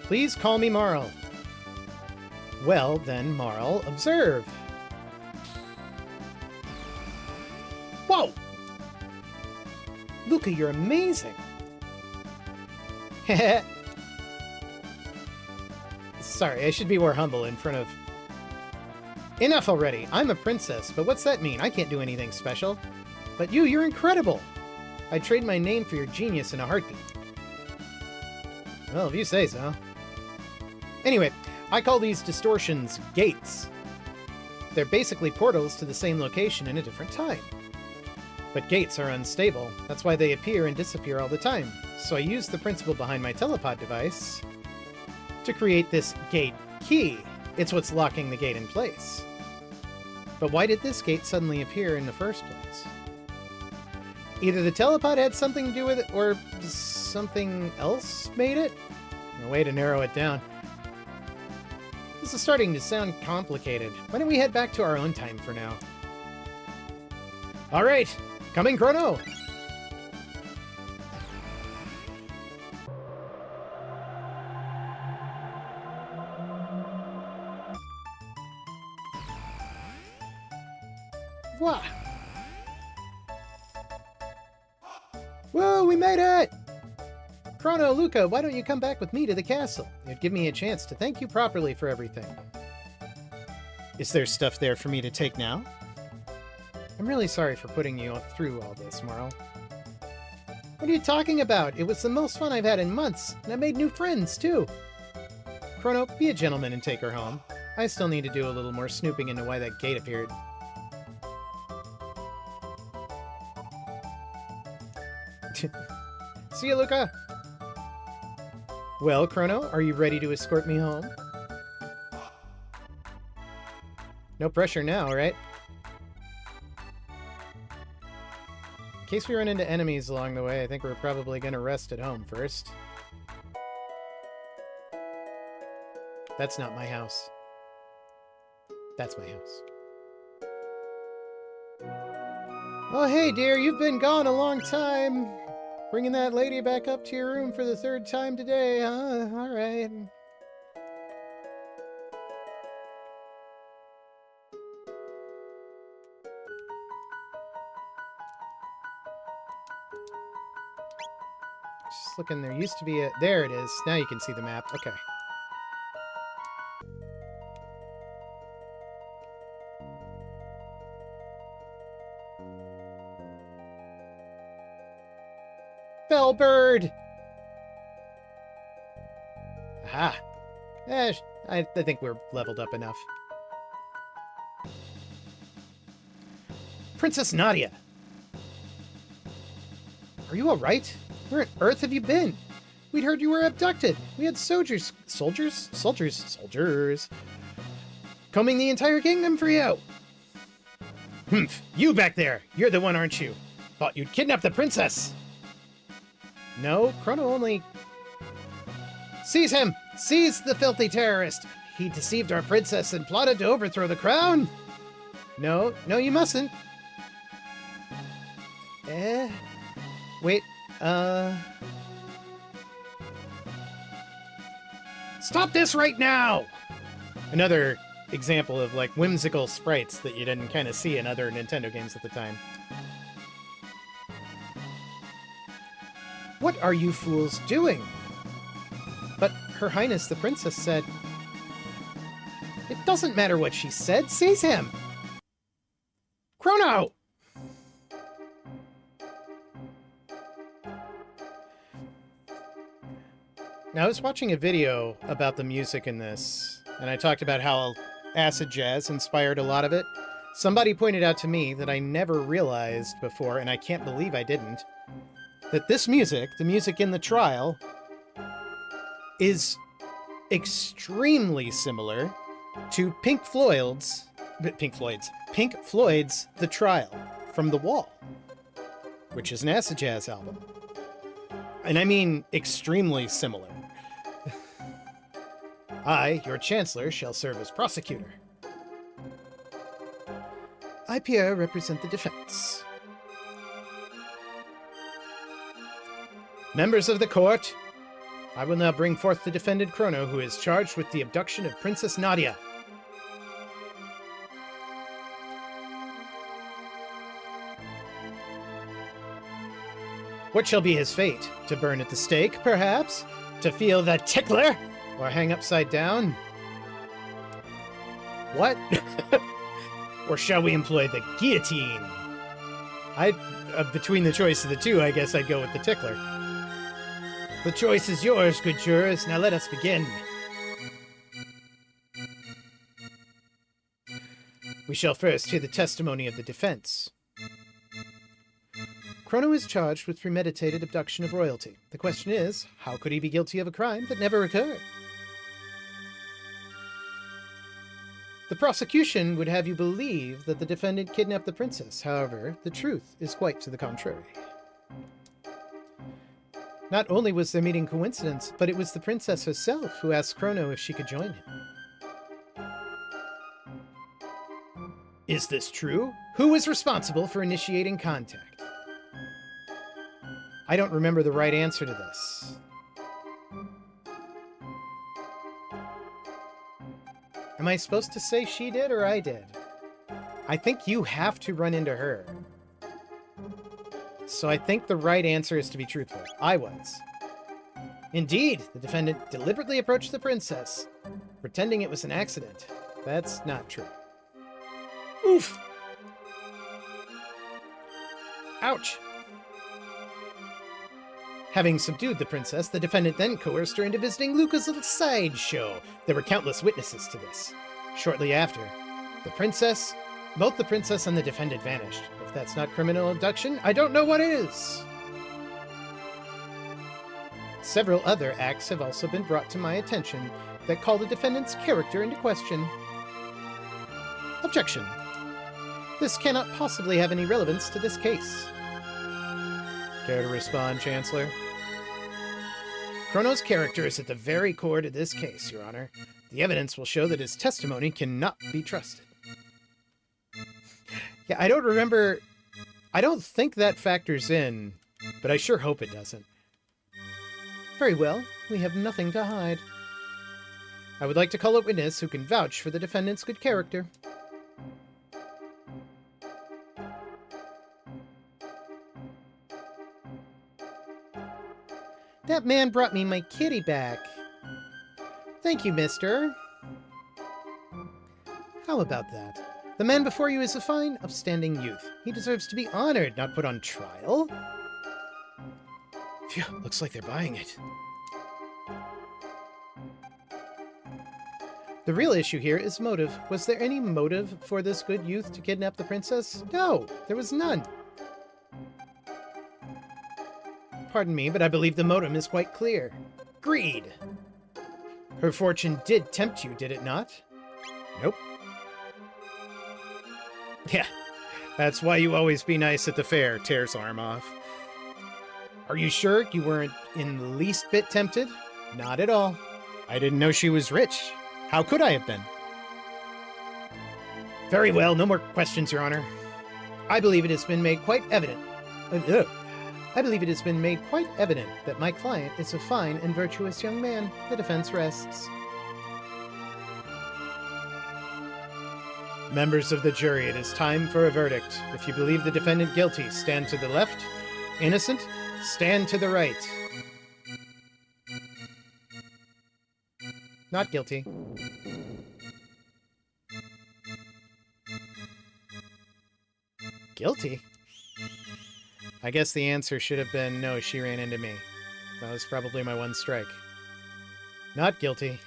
Please call me Marl. Well, then, Marl, observe. Whoa! Luca, you're amazing. Heh. Sorry, I should be more humble in front of... Enough already. I'm a princess, but what's that mean? I can't do anything special. But you're incredible. I'd trade my name for your genius in a heartbeat. Well, if you say so. Anyway, I call these distortions gates. They're basically portals to the same location in a different time. But gates are unstable. That's why they appear and disappear all the time. So I use the principle behind my telepod device to create this gate key. It's what's locking the gate in place. But why did this gate suddenly appear in the first place? Either the telepod had something to do with it, or something else made it? A way to narrow it down. This is starting to sound complicated. Why don't we head back to our own time for now? Alright, coming Chrono! Whoa! Whoa, we made it! Chrono, Luca, why don't you come back with me to the castle? It'd give me a chance to thank you properly for everything. Is there stuff there for me to take now? I'm really sorry for putting you through all this, Marl. What are you talking about? It was the most fun I've had in months, and I made new friends, too. Chrono, be a gentleman and take her home. I still need to do a little more snooping into why that gate appeared. See you, Luca! Well, Chrono, are you ready to escort me home? No pressure now, right? In case we run into enemies along the way, I think we're probably going to rest at home first. That's not my house. That's my house. Oh, hey, dear, you've been gone a long time. Bringing that lady back up to your room for the 3rd time today, huh? All right. Just looking, there used to be a... There it is. Now you can see the map. Okay. Bellbird! Aha. I think we're leveled up enough. Princess Nadia! Are you alright? Where on earth have you been? We'd heard you were abducted. We had soldiers combing the entire kingdom for you. Humph, you back there. You're the one, aren't you? Thought you'd kidnap the princess. No, Chrono only... Seize him! Seize the filthy terrorist! He deceived our princess and plotted to overthrow the crown! No, you mustn't. Wait, Stop this right now! Another example of, like, whimsical sprites that you didn't kind of see in other Nintendo games at the time. What are you fools doing? But Her Highness the Princess said... It doesn't matter what she said. Seize him! Chrono! Now, I was watching a video about the music in this, and I talked about how acid jazz inspired a lot of it. Somebody pointed out to me that I never realized before, and I can't believe I didn't, that this music, the music in the trial, is extremely similar to Pink Floyd's The Trial from The Wall, which is an acid jazz album. And I mean extremely similar. I, your Chancellor, shall serve as prosecutor. I, Pierre, represent the defense. Members of the court, I will now bring forth the defendant Chrono, who is charged with the abduction of Princess Nadia. What shall be his fate? To burn at the stake, perhaps? To feel the tickler? Or hang upside down? What? Or shall we employ the guillotine? Between the choice of the two, I guess I'd go with the tickler. The choice is yours, good jurors. Now let us begin. We shall first hear the testimony of the defense. Chrono is charged with premeditated abduction of royalty. The question is, how could he be guilty of a crime that never occurred? The prosecution would have you believe that the defendant kidnapped the princess. However, the truth is quite to the contrary. Not only was their meeting coincidence, but it was the princess herself who asked Chrono if she could join him. Is this true? Who is responsible for initiating contact? I don't remember the right answer to this. Am I supposed to say she did or I did? I think you have to run into her. So I think the right answer is to be truthful. I was. Indeed, the defendant deliberately approached the princess, pretending it was an accident. That's not true. Oof! Ouch! Having subdued the princess, the defendant then coerced her into visiting Luca's little sideshow. There were countless witnesses to this. Shortly after, both the princess and the defendant vanished. If that's not criminal abduction, I don't know what is. Several other acts have also been brought to my attention that call the defendant's character into question. Objection. This cannot possibly have any relevance to this case. Care to respond, Chancellor? Chrono's character is at the very core to this case, Your Honor. The evidence will show that his testimony cannot be trusted. Yeah, I don't remember... I don't think that factors in, but I sure hope it doesn't. Very well, we have nothing to hide. I would like to call a witness who can vouch for the defendant's good character. That man brought me my kitty back. Thank you, mister. How about that? The man before you is a fine, upstanding youth. He deserves to be honored, not put on trial. Phew, looks like they're buying it. The real issue here is motive. Was there any motive for this good youth to kidnap the princess? No, there was none. Pardon me, but I believe the motive is quite clear. Greed. Her fortune did tempt you, did it not? Nope. Yeah, that's why you always be nice at the fair, tears arm off. Are you sure you weren't in the least bit tempted? Not at all. I didn't know she was rich. How could I have been? Very well, no more questions, Your Honor. I believe it has been made quite evident. I believe it has been made quite evident that my client is a fine and virtuous young man. The defense rests. Members of the jury, it is time for a verdict. If you believe the defendant guilty, stand to the left. Innocent, stand to the right. Not guilty. Guilty? I guess the answer should have been no, she ran into me. That was probably my one strike. Not guilty.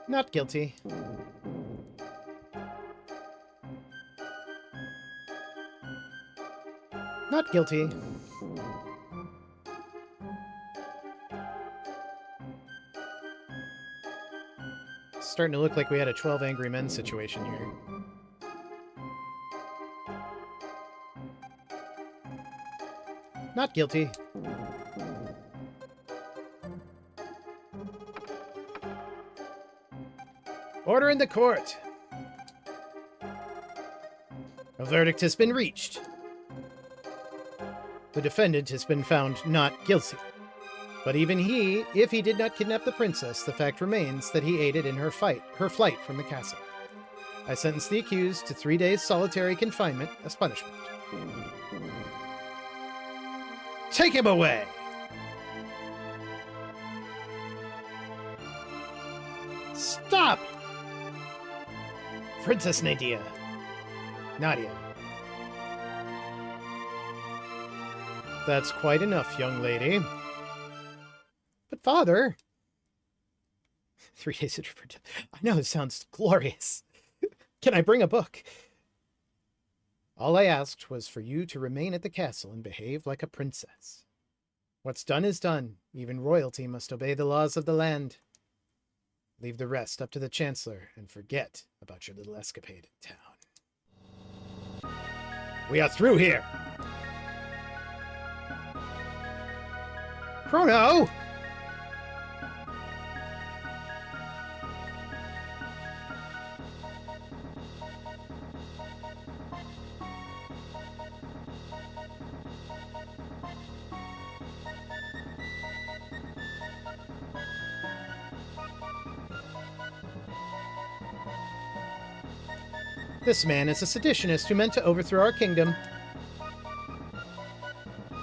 Not guilty. Not guilty. It's starting to look like we had a 12 Angry Men situation here. Not guilty. Order in the court. A verdict has been reached. The defendant has been found not guilty. But even he, if he did not kidnap the princess, the fact remains that he aided in her flight from the castle. I sentence the accused to 3 days solitary confinement as punishment. Take him away! Stop! Princess Nadia. Nadia. That's quite enough, young lady. But father... 3 days of... I know, it sounds glorious. Can I bring a book? All I asked was for you to remain at the castle and behave like a princess. What's done is done. Even royalty must obey the laws of the land. Leave the rest up to the Chancellor and forget about your little escapade in town. We are through here! Chrono! This man is a seditionist who meant to overthrow our kingdom.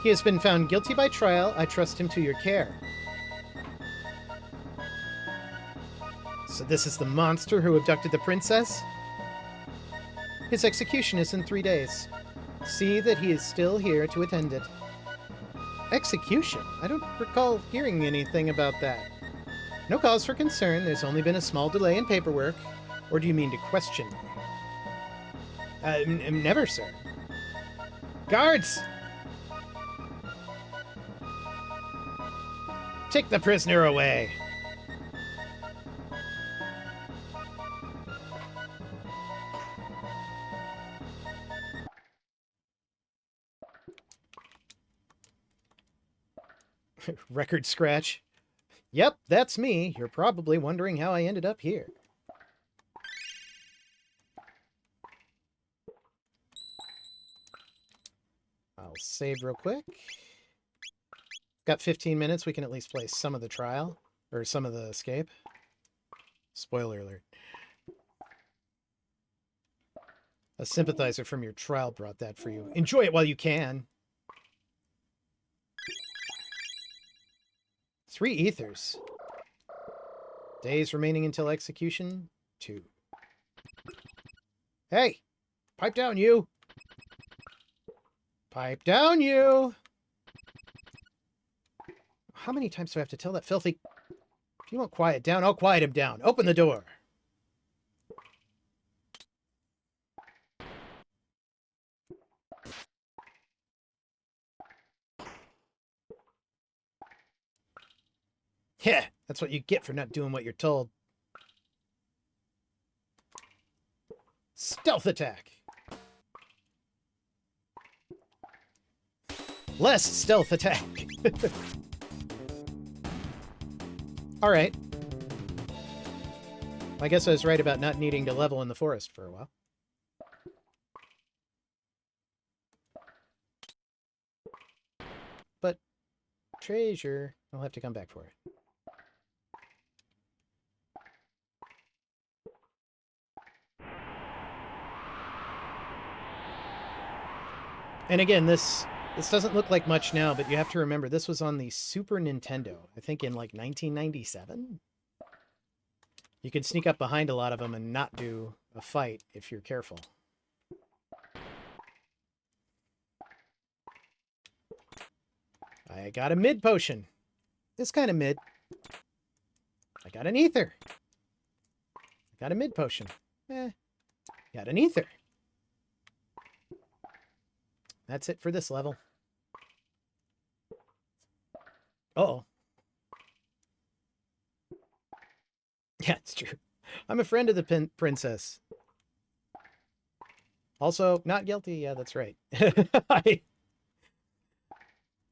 He has been found guilty by trial. I trust him to your care. So this is the monster who abducted the princess? His execution is in 3 days. See that he is still here to attend it. Execution? I don't recall hearing anything about that. No cause for concern. There's only been a small delay in paperwork. Or do you mean to question me? Never, sir. Guards! Take the prisoner away. Record scratch. Yep, that's me. You're probably wondering how I ended up here. I'll save real quick. Got 15 minutes. We can at least play some of the trial. Or some of the escape. Spoiler alert. A sympathizer from your trial brought that for you. Enjoy it while you can. 3 ethers. Days remaining until execution, 2. Hey! Pipe down, you! Pipe down, you! How many times do I have to tell that filthy... If you won't quiet down, I'll quiet him down. Open the door. Yeah, that's what you get for not doing what you're told. Stealth attack. Less stealth attack. All right. I guess I was right about not needing to level in the forest for a while. But treasure, I'll have to come back for it. And again, this doesn't look like much now, but you have to remember this was on the Super Nintendo, I think in like 1997. You could sneak up behind a lot of them and not do a fight if you're careful. I got a mid potion. It's kind of mid. I got an ether. I got a mid potion. Got an ether. That's it for this level. Uh-oh. Yeah, it's true. I'm a friend of the princess. Also, not guilty. Yeah, that's right.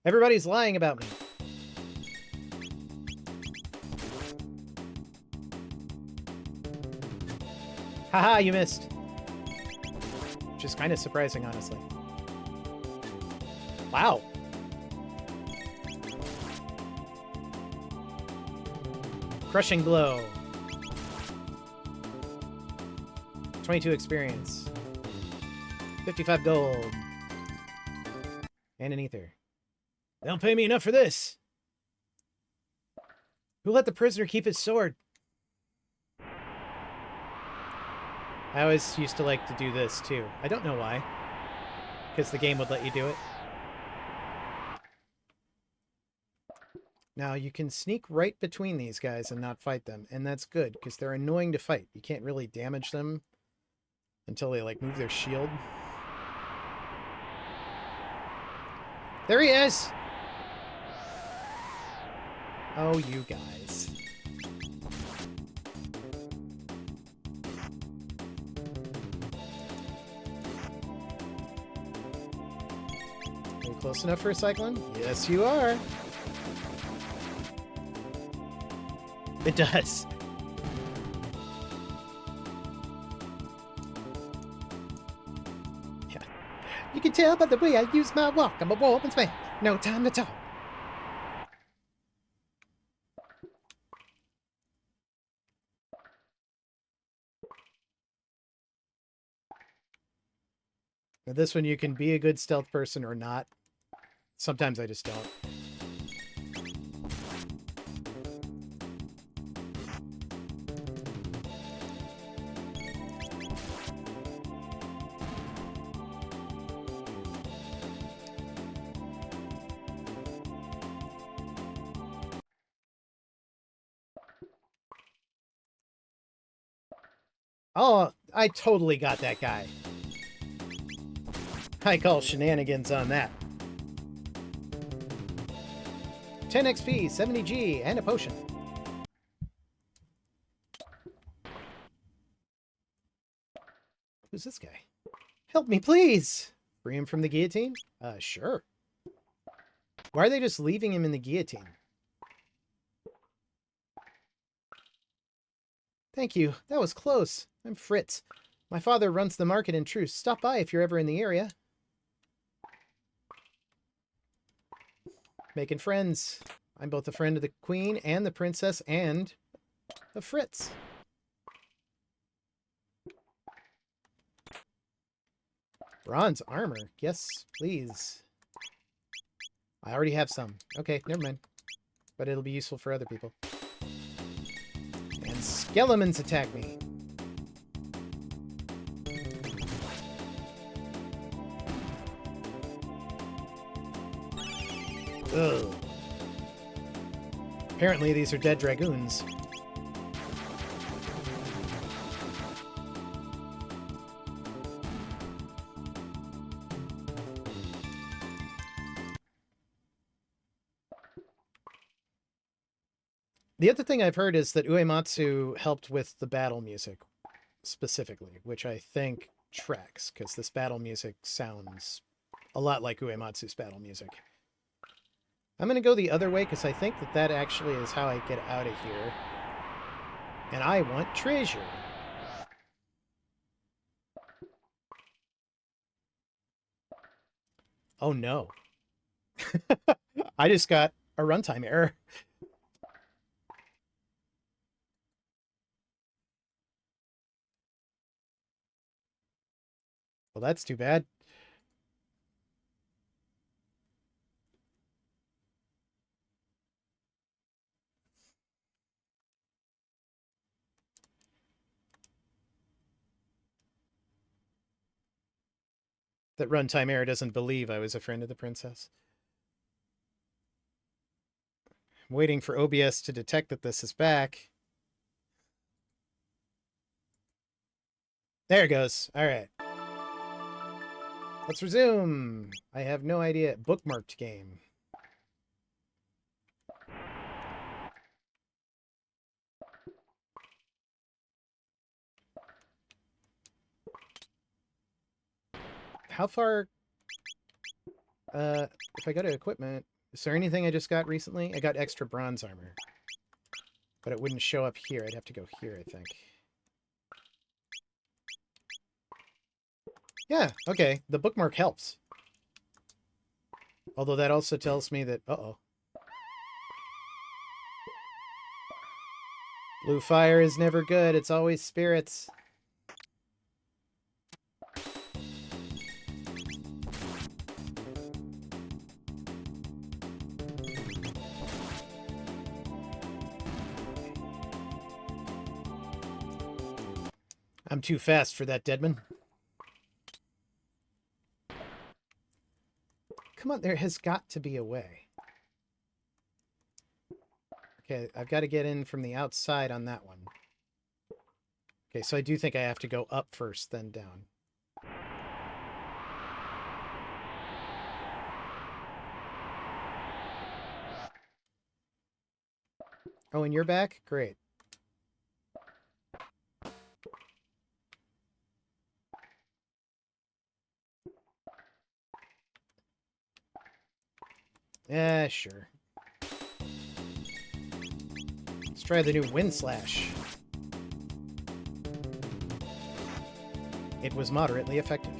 Everybody's lying about me. Haha, you missed. Which is kind of surprising, honestly. Wow. Crushing blow. 22 experience. 55 gold. And an ether. They don't pay me enough for this. Who let the prisoner keep his sword? I always used to like to do this, too. I don't know why. Because the game would let you do it. Now, you can sneak right between these guys and not fight them. And that's good, because they're annoying to fight. You can't really damage them until they, like, move their shield. There he is! Oh, you guys. Are you close enough for a cyclone? Yes, you are. It does. Yeah. You can tell by the way I use my walk. I'm a woman's man. No time to talk. Now this one you can be a good stealth person or not. Sometimes I just don't. Oh, I totally got that guy. I call shenanigans on that. 10 XP, 70 G, and a potion. Who's this guy? Help me, please! Free him from the guillotine? Sure. Why are they just leaving him in the guillotine? Thank you. That was close. I'm Fritz. My father runs the market in Truce. Stop by if you're ever in the area. Making friends. I'm both a friend of the queen and the princess and of Fritz. Bronze armor. Yes, please. I already have some. Okay, never mind. But it'll be useful for other people. And skeletons attack me. Ugh. Apparently these are dead dragoons. The other thing I've heard is that Uematsu helped with the battle music, specifically, which I think tracks, because this battle music sounds a lot like Uematsu's battle music. I'm going to go the other way, because I think that that actually is how I get out of here. And I want treasure. Oh no. I just got a runtime error. Well, that's too bad. That runtime error doesn't believe I was a friend of the princess. I'm waiting for OBS to detect that this is back. There it goes. All right. Let's resume. I have no idea. Bookmarked game. How far... if I go to equipment, is there anything I just got recently? I got extra bronze armor. But it wouldn't show up here. I'd have to go here, I think. Yeah, okay. The bookmark helps. Although that also tells me that... Uh-oh. Blue fire is never good. It's always spirits. I'm too fast for that, Deadman. Come on, there has got to be a way. Okay, I've got to get in from the outside on that one. Okay, so I do think I have to go up first, then down. Oh, and you're back? Great. Yeah, sure. Let's try the new Wind Slash. It was moderately effective.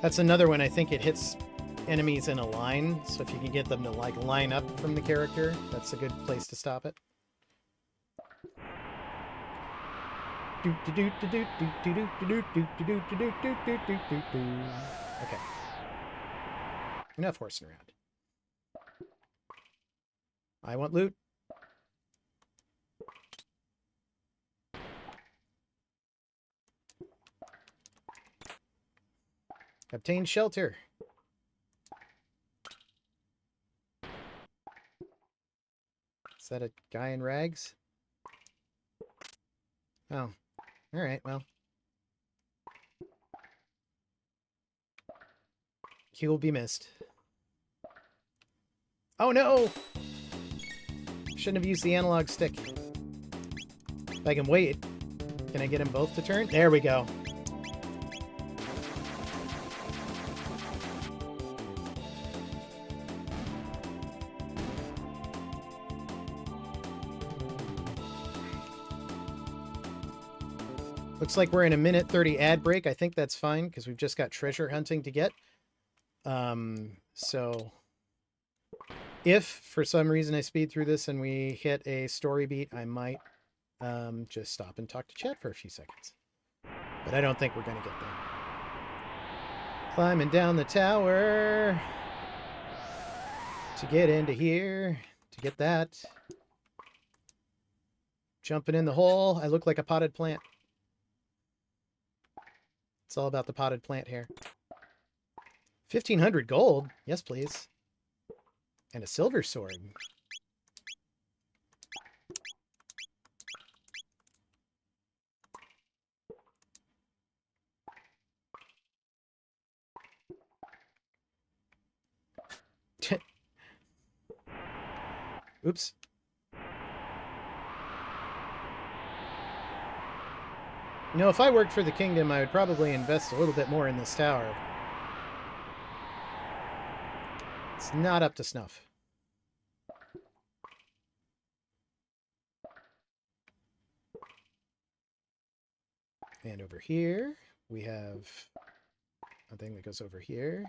That's another one. I think it hits enemies in a line, so if you can get them to like line up from the character, that's a good place to stop it. Okay. Enough horsing around. I want loot. Obtain shelter. Is that a guy in rags? Oh. Alright, well. He will be missed. Oh no! Shouldn't have used the analog stick. If I can wait. Can I get them both to turn? There we go. Looks like we're in a minute 30 ad break. I think that's fine because we've just got treasure hunting to get. So if for some reason I speed through this and we hit a story beat, I might just stop and talk to chat for a few seconds. But I don't think we're going to get there. Climbing down the tower to get into here, to get that. Jumping in the hole. I look like a potted plant. It's all about the potted plant here. 1,500 gold. Yes, please. And a silver sword. Oops. You know, if I worked for the kingdom, I would probably invest a little bit more in this tower. It's not up to snuff. And over here, we have a thing that goes over here.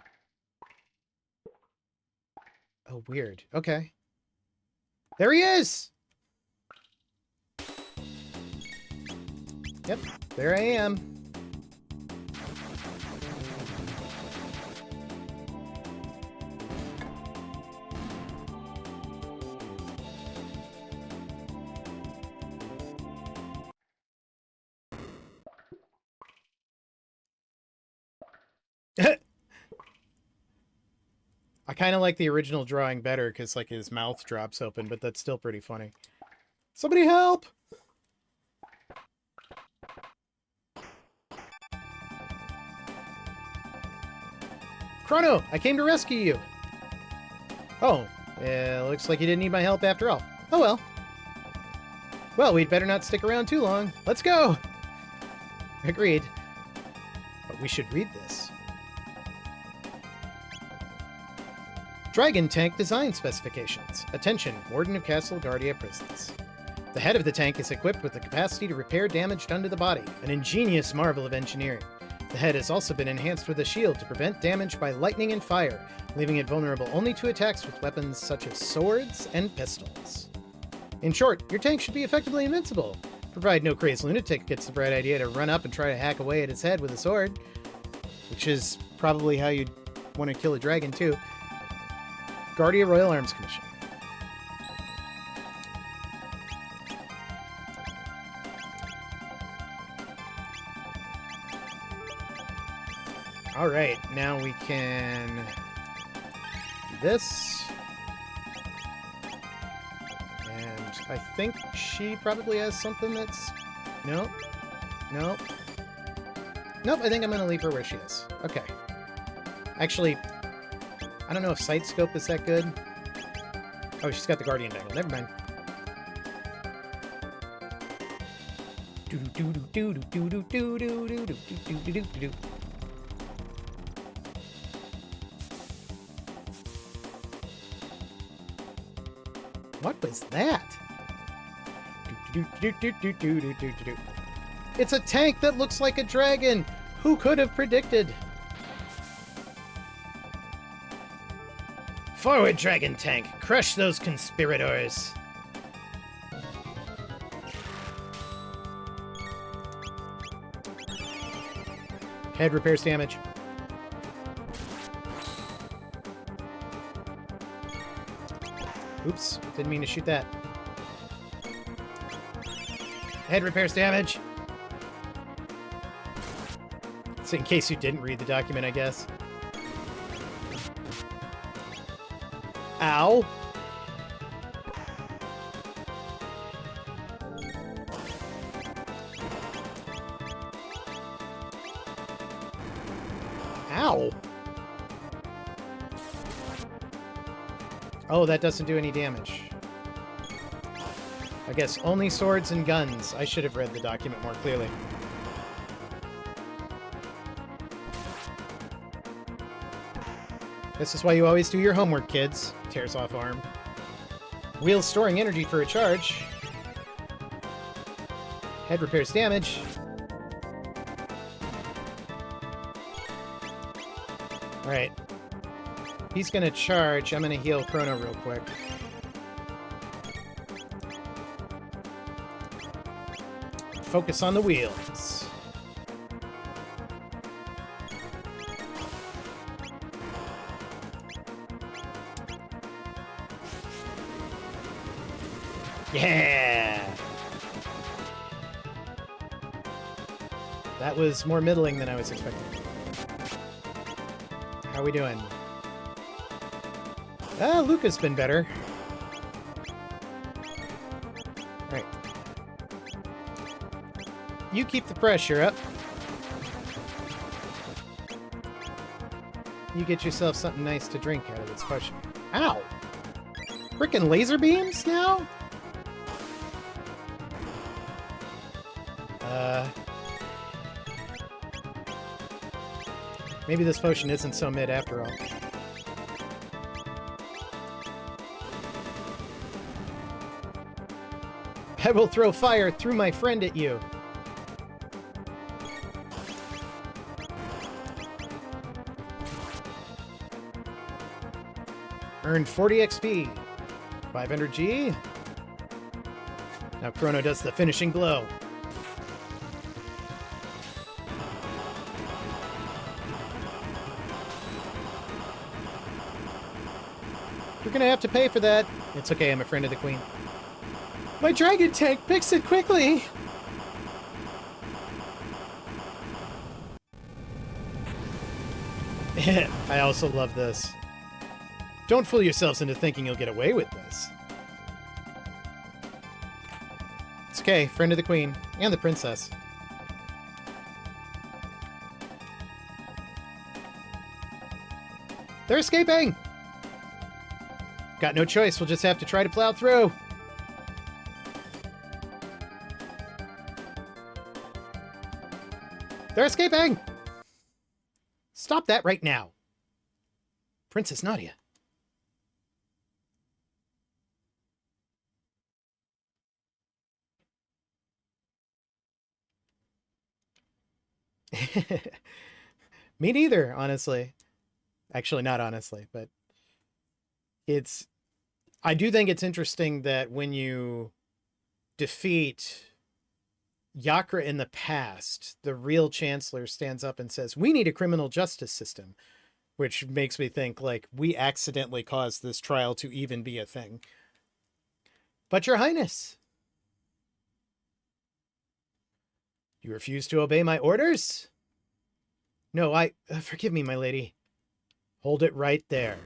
Oh, weird. Okay. There he is! Yep, there I am. I kind of like the original drawing better because, like, his mouth drops open, but that's still pretty funny. Somebody help! Chrono, I came to rescue you. Oh, looks like you didn't need my help after all. Oh well. Well, we'd better not stick around too long. Let's go! Agreed. But we should read this. Dragon Tank Design Specifications. Attention, Warden of Castle Guardia Prisons. The head of the tank is equipped with the capacity to repair damage done to the body, an ingenious marvel of engineering. The head has also been enhanced with a shield to prevent damage by lightning and fire, leaving it vulnerable only to attacks with weapons such as swords and pistols. In short, your tank should be effectively invincible, provided no crazed lunatic gets the bright idea to run up and try to hack away at its head with a sword, which is probably how you'd want to kill a dragon too. Guardia Royal Arms Commission. All right, now we can do this. And I think she probably has something that's... Nope. Nope. Nope, I think I'm going to leave her where she is. Okay. Actually, I don't know if Sight Scope is that good. Oh, she's got the Guardian Dangle. Never mind. What was that? It's a tank that looks like a dragon! Who could have predicted? Forward, Dragon Tank! Crush those conspirators! Head repairs damage. Oops, didn't mean to shoot that. Head repairs damage. So in case you didn't read the document, I guess. Ow. Ow. Oh, that doesn't do any damage. I guess only swords and guns. I should have read the document more clearly. This is why you always do your homework, kids. Tears off arm. Wheels storing energy for a charge. Head repairs damage. Alright. He's gonna charge. I'm gonna heal Chrono real quick. Focus on the wheels. Yeah! That was more middling than I was expecting. How are we doing? Ah, Luca's been better. Right. You keep the pressure up. You get yourself something nice to drink out of this potion. Ow! Frickin' laser beams now? Maybe this potion isn't so mid after all. I will throw fire through my friend at you. Earned 40 XP. 500 G. Now Chrono does the finishing blow. You're gonna have to pay for that. It's okay, I'm a friend of the queen. My dragon tank, fix it quickly! I also love this. Don't fool yourselves into thinking you'll get away with this. It's okay, friend of the queen, and the princess. They're escaping! Got no choice, we'll just have to try to plow through. They're escaping! Stop that right now. Princess Nadia. Me neither, honestly. Actually, not honestly, but I do think it's interesting that when you defeat Yakra in the past, the real chancellor stands up and says, we need a criminal justice system, which makes me think, like, we accidentally caused this trial to even be a thing. But your highness, you refuse to obey my orders? No, forgive me, my lady. Hold it right there.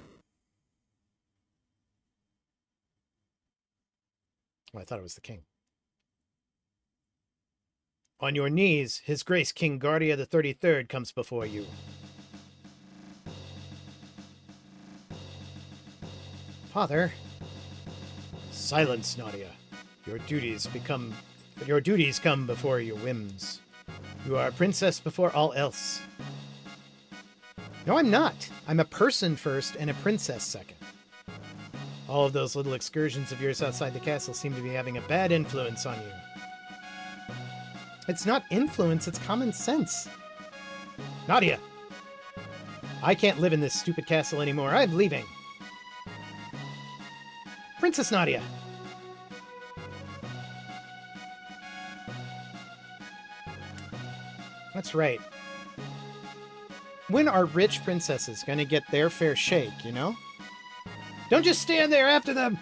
Oh, I thought it was the king. On your knees, His Grace King Guardia the 33rd comes before you. Father. Silence, Nadia. Your duties come before your whims. You are a princess before all else. No, I'm not. I'm a person first and a princess second. All of those little excursions of yours outside the castle seem to be having a bad influence on you. It's not influence, it's common sense. Nadia! I can't live in this stupid castle anymore. I'm leaving. Princess Nadia! That's right. When are rich princesses gonna get their fair shake, you know? Don't just stand there after them!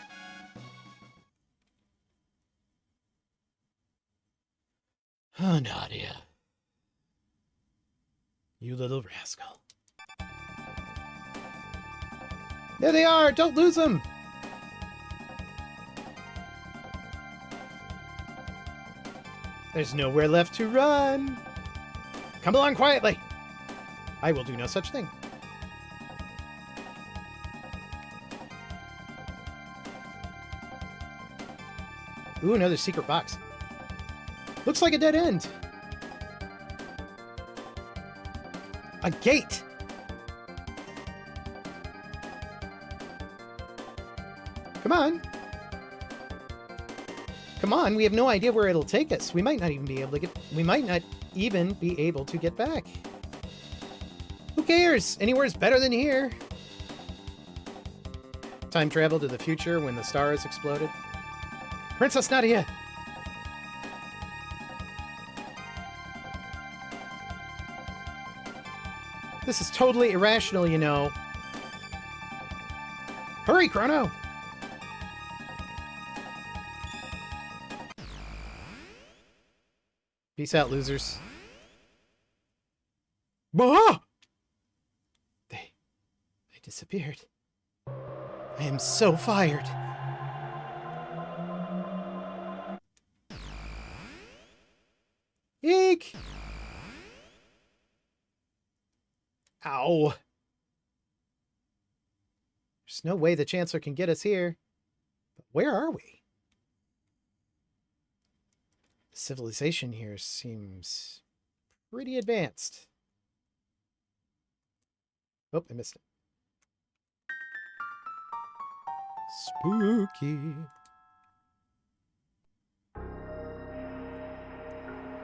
Oh, Nadia. You little rascal. There they are! Don't lose them! There's nowhere left to run! Come along quietly! I will do no such thing. Ooh, another secret box. Looks like a dead end. A gate! Come on. Come on, we have no idea where it'll take us. We might not even be able to get back. Who cares? Anywhere's better than here. Time travel to the future when the stars exploded. Princess Nadia! This is totally irrational, you know. Hurry, Chrono! Peace out, losers. Bah! They disappeared. I am so fired. Eek! Ow. There's no way the Chancellor can get us here. But where are we? The civilization here seems pretty advanced. Oh, I missed it. Spooky.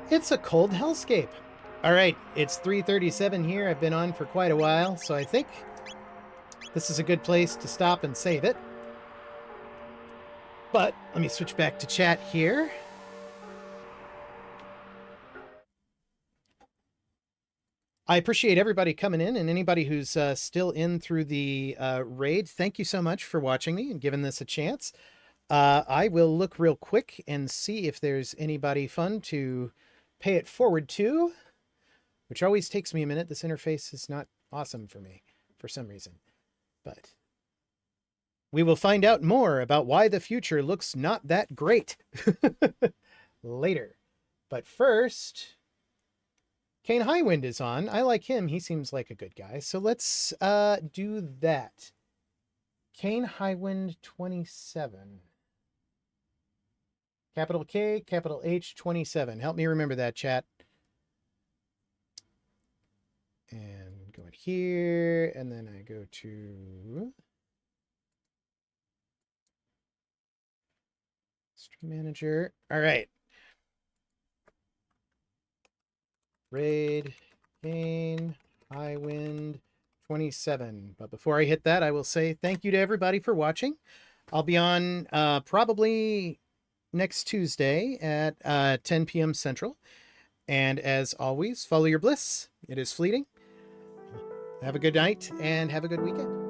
It's a cold hellscape. All right, it's 3:37 here. I've been on for quite a while, so I think this is a good place to stop and save it. But let me switch back to chat here. I appreciate everybody coming in, and anybody who's still in through the raid. Thank you so much for watching me and giving this a chance. I will look real quick and see if there's anybody fun to pay it forward to, which always takes me a minute. This interface is not awesome for me for some reason. But we will find out more about why the future looks not that great later. But first, Kane Highwind is on. I like him. He seems like a good guy. So let's do that. Kane Highwind 27. Capital K, capital H, 27. Help me remember that, chat. And go in here, and then I go to Stream Manager. All right. Raid, Kane, Highwind, 27. But before I hit that, I will say thank you to everybody for watching. I'll be on probably next Tuesday at 10 p.m. Central. And as always, follow your bliss. It is fleeting. Have a good night and have a good weekend.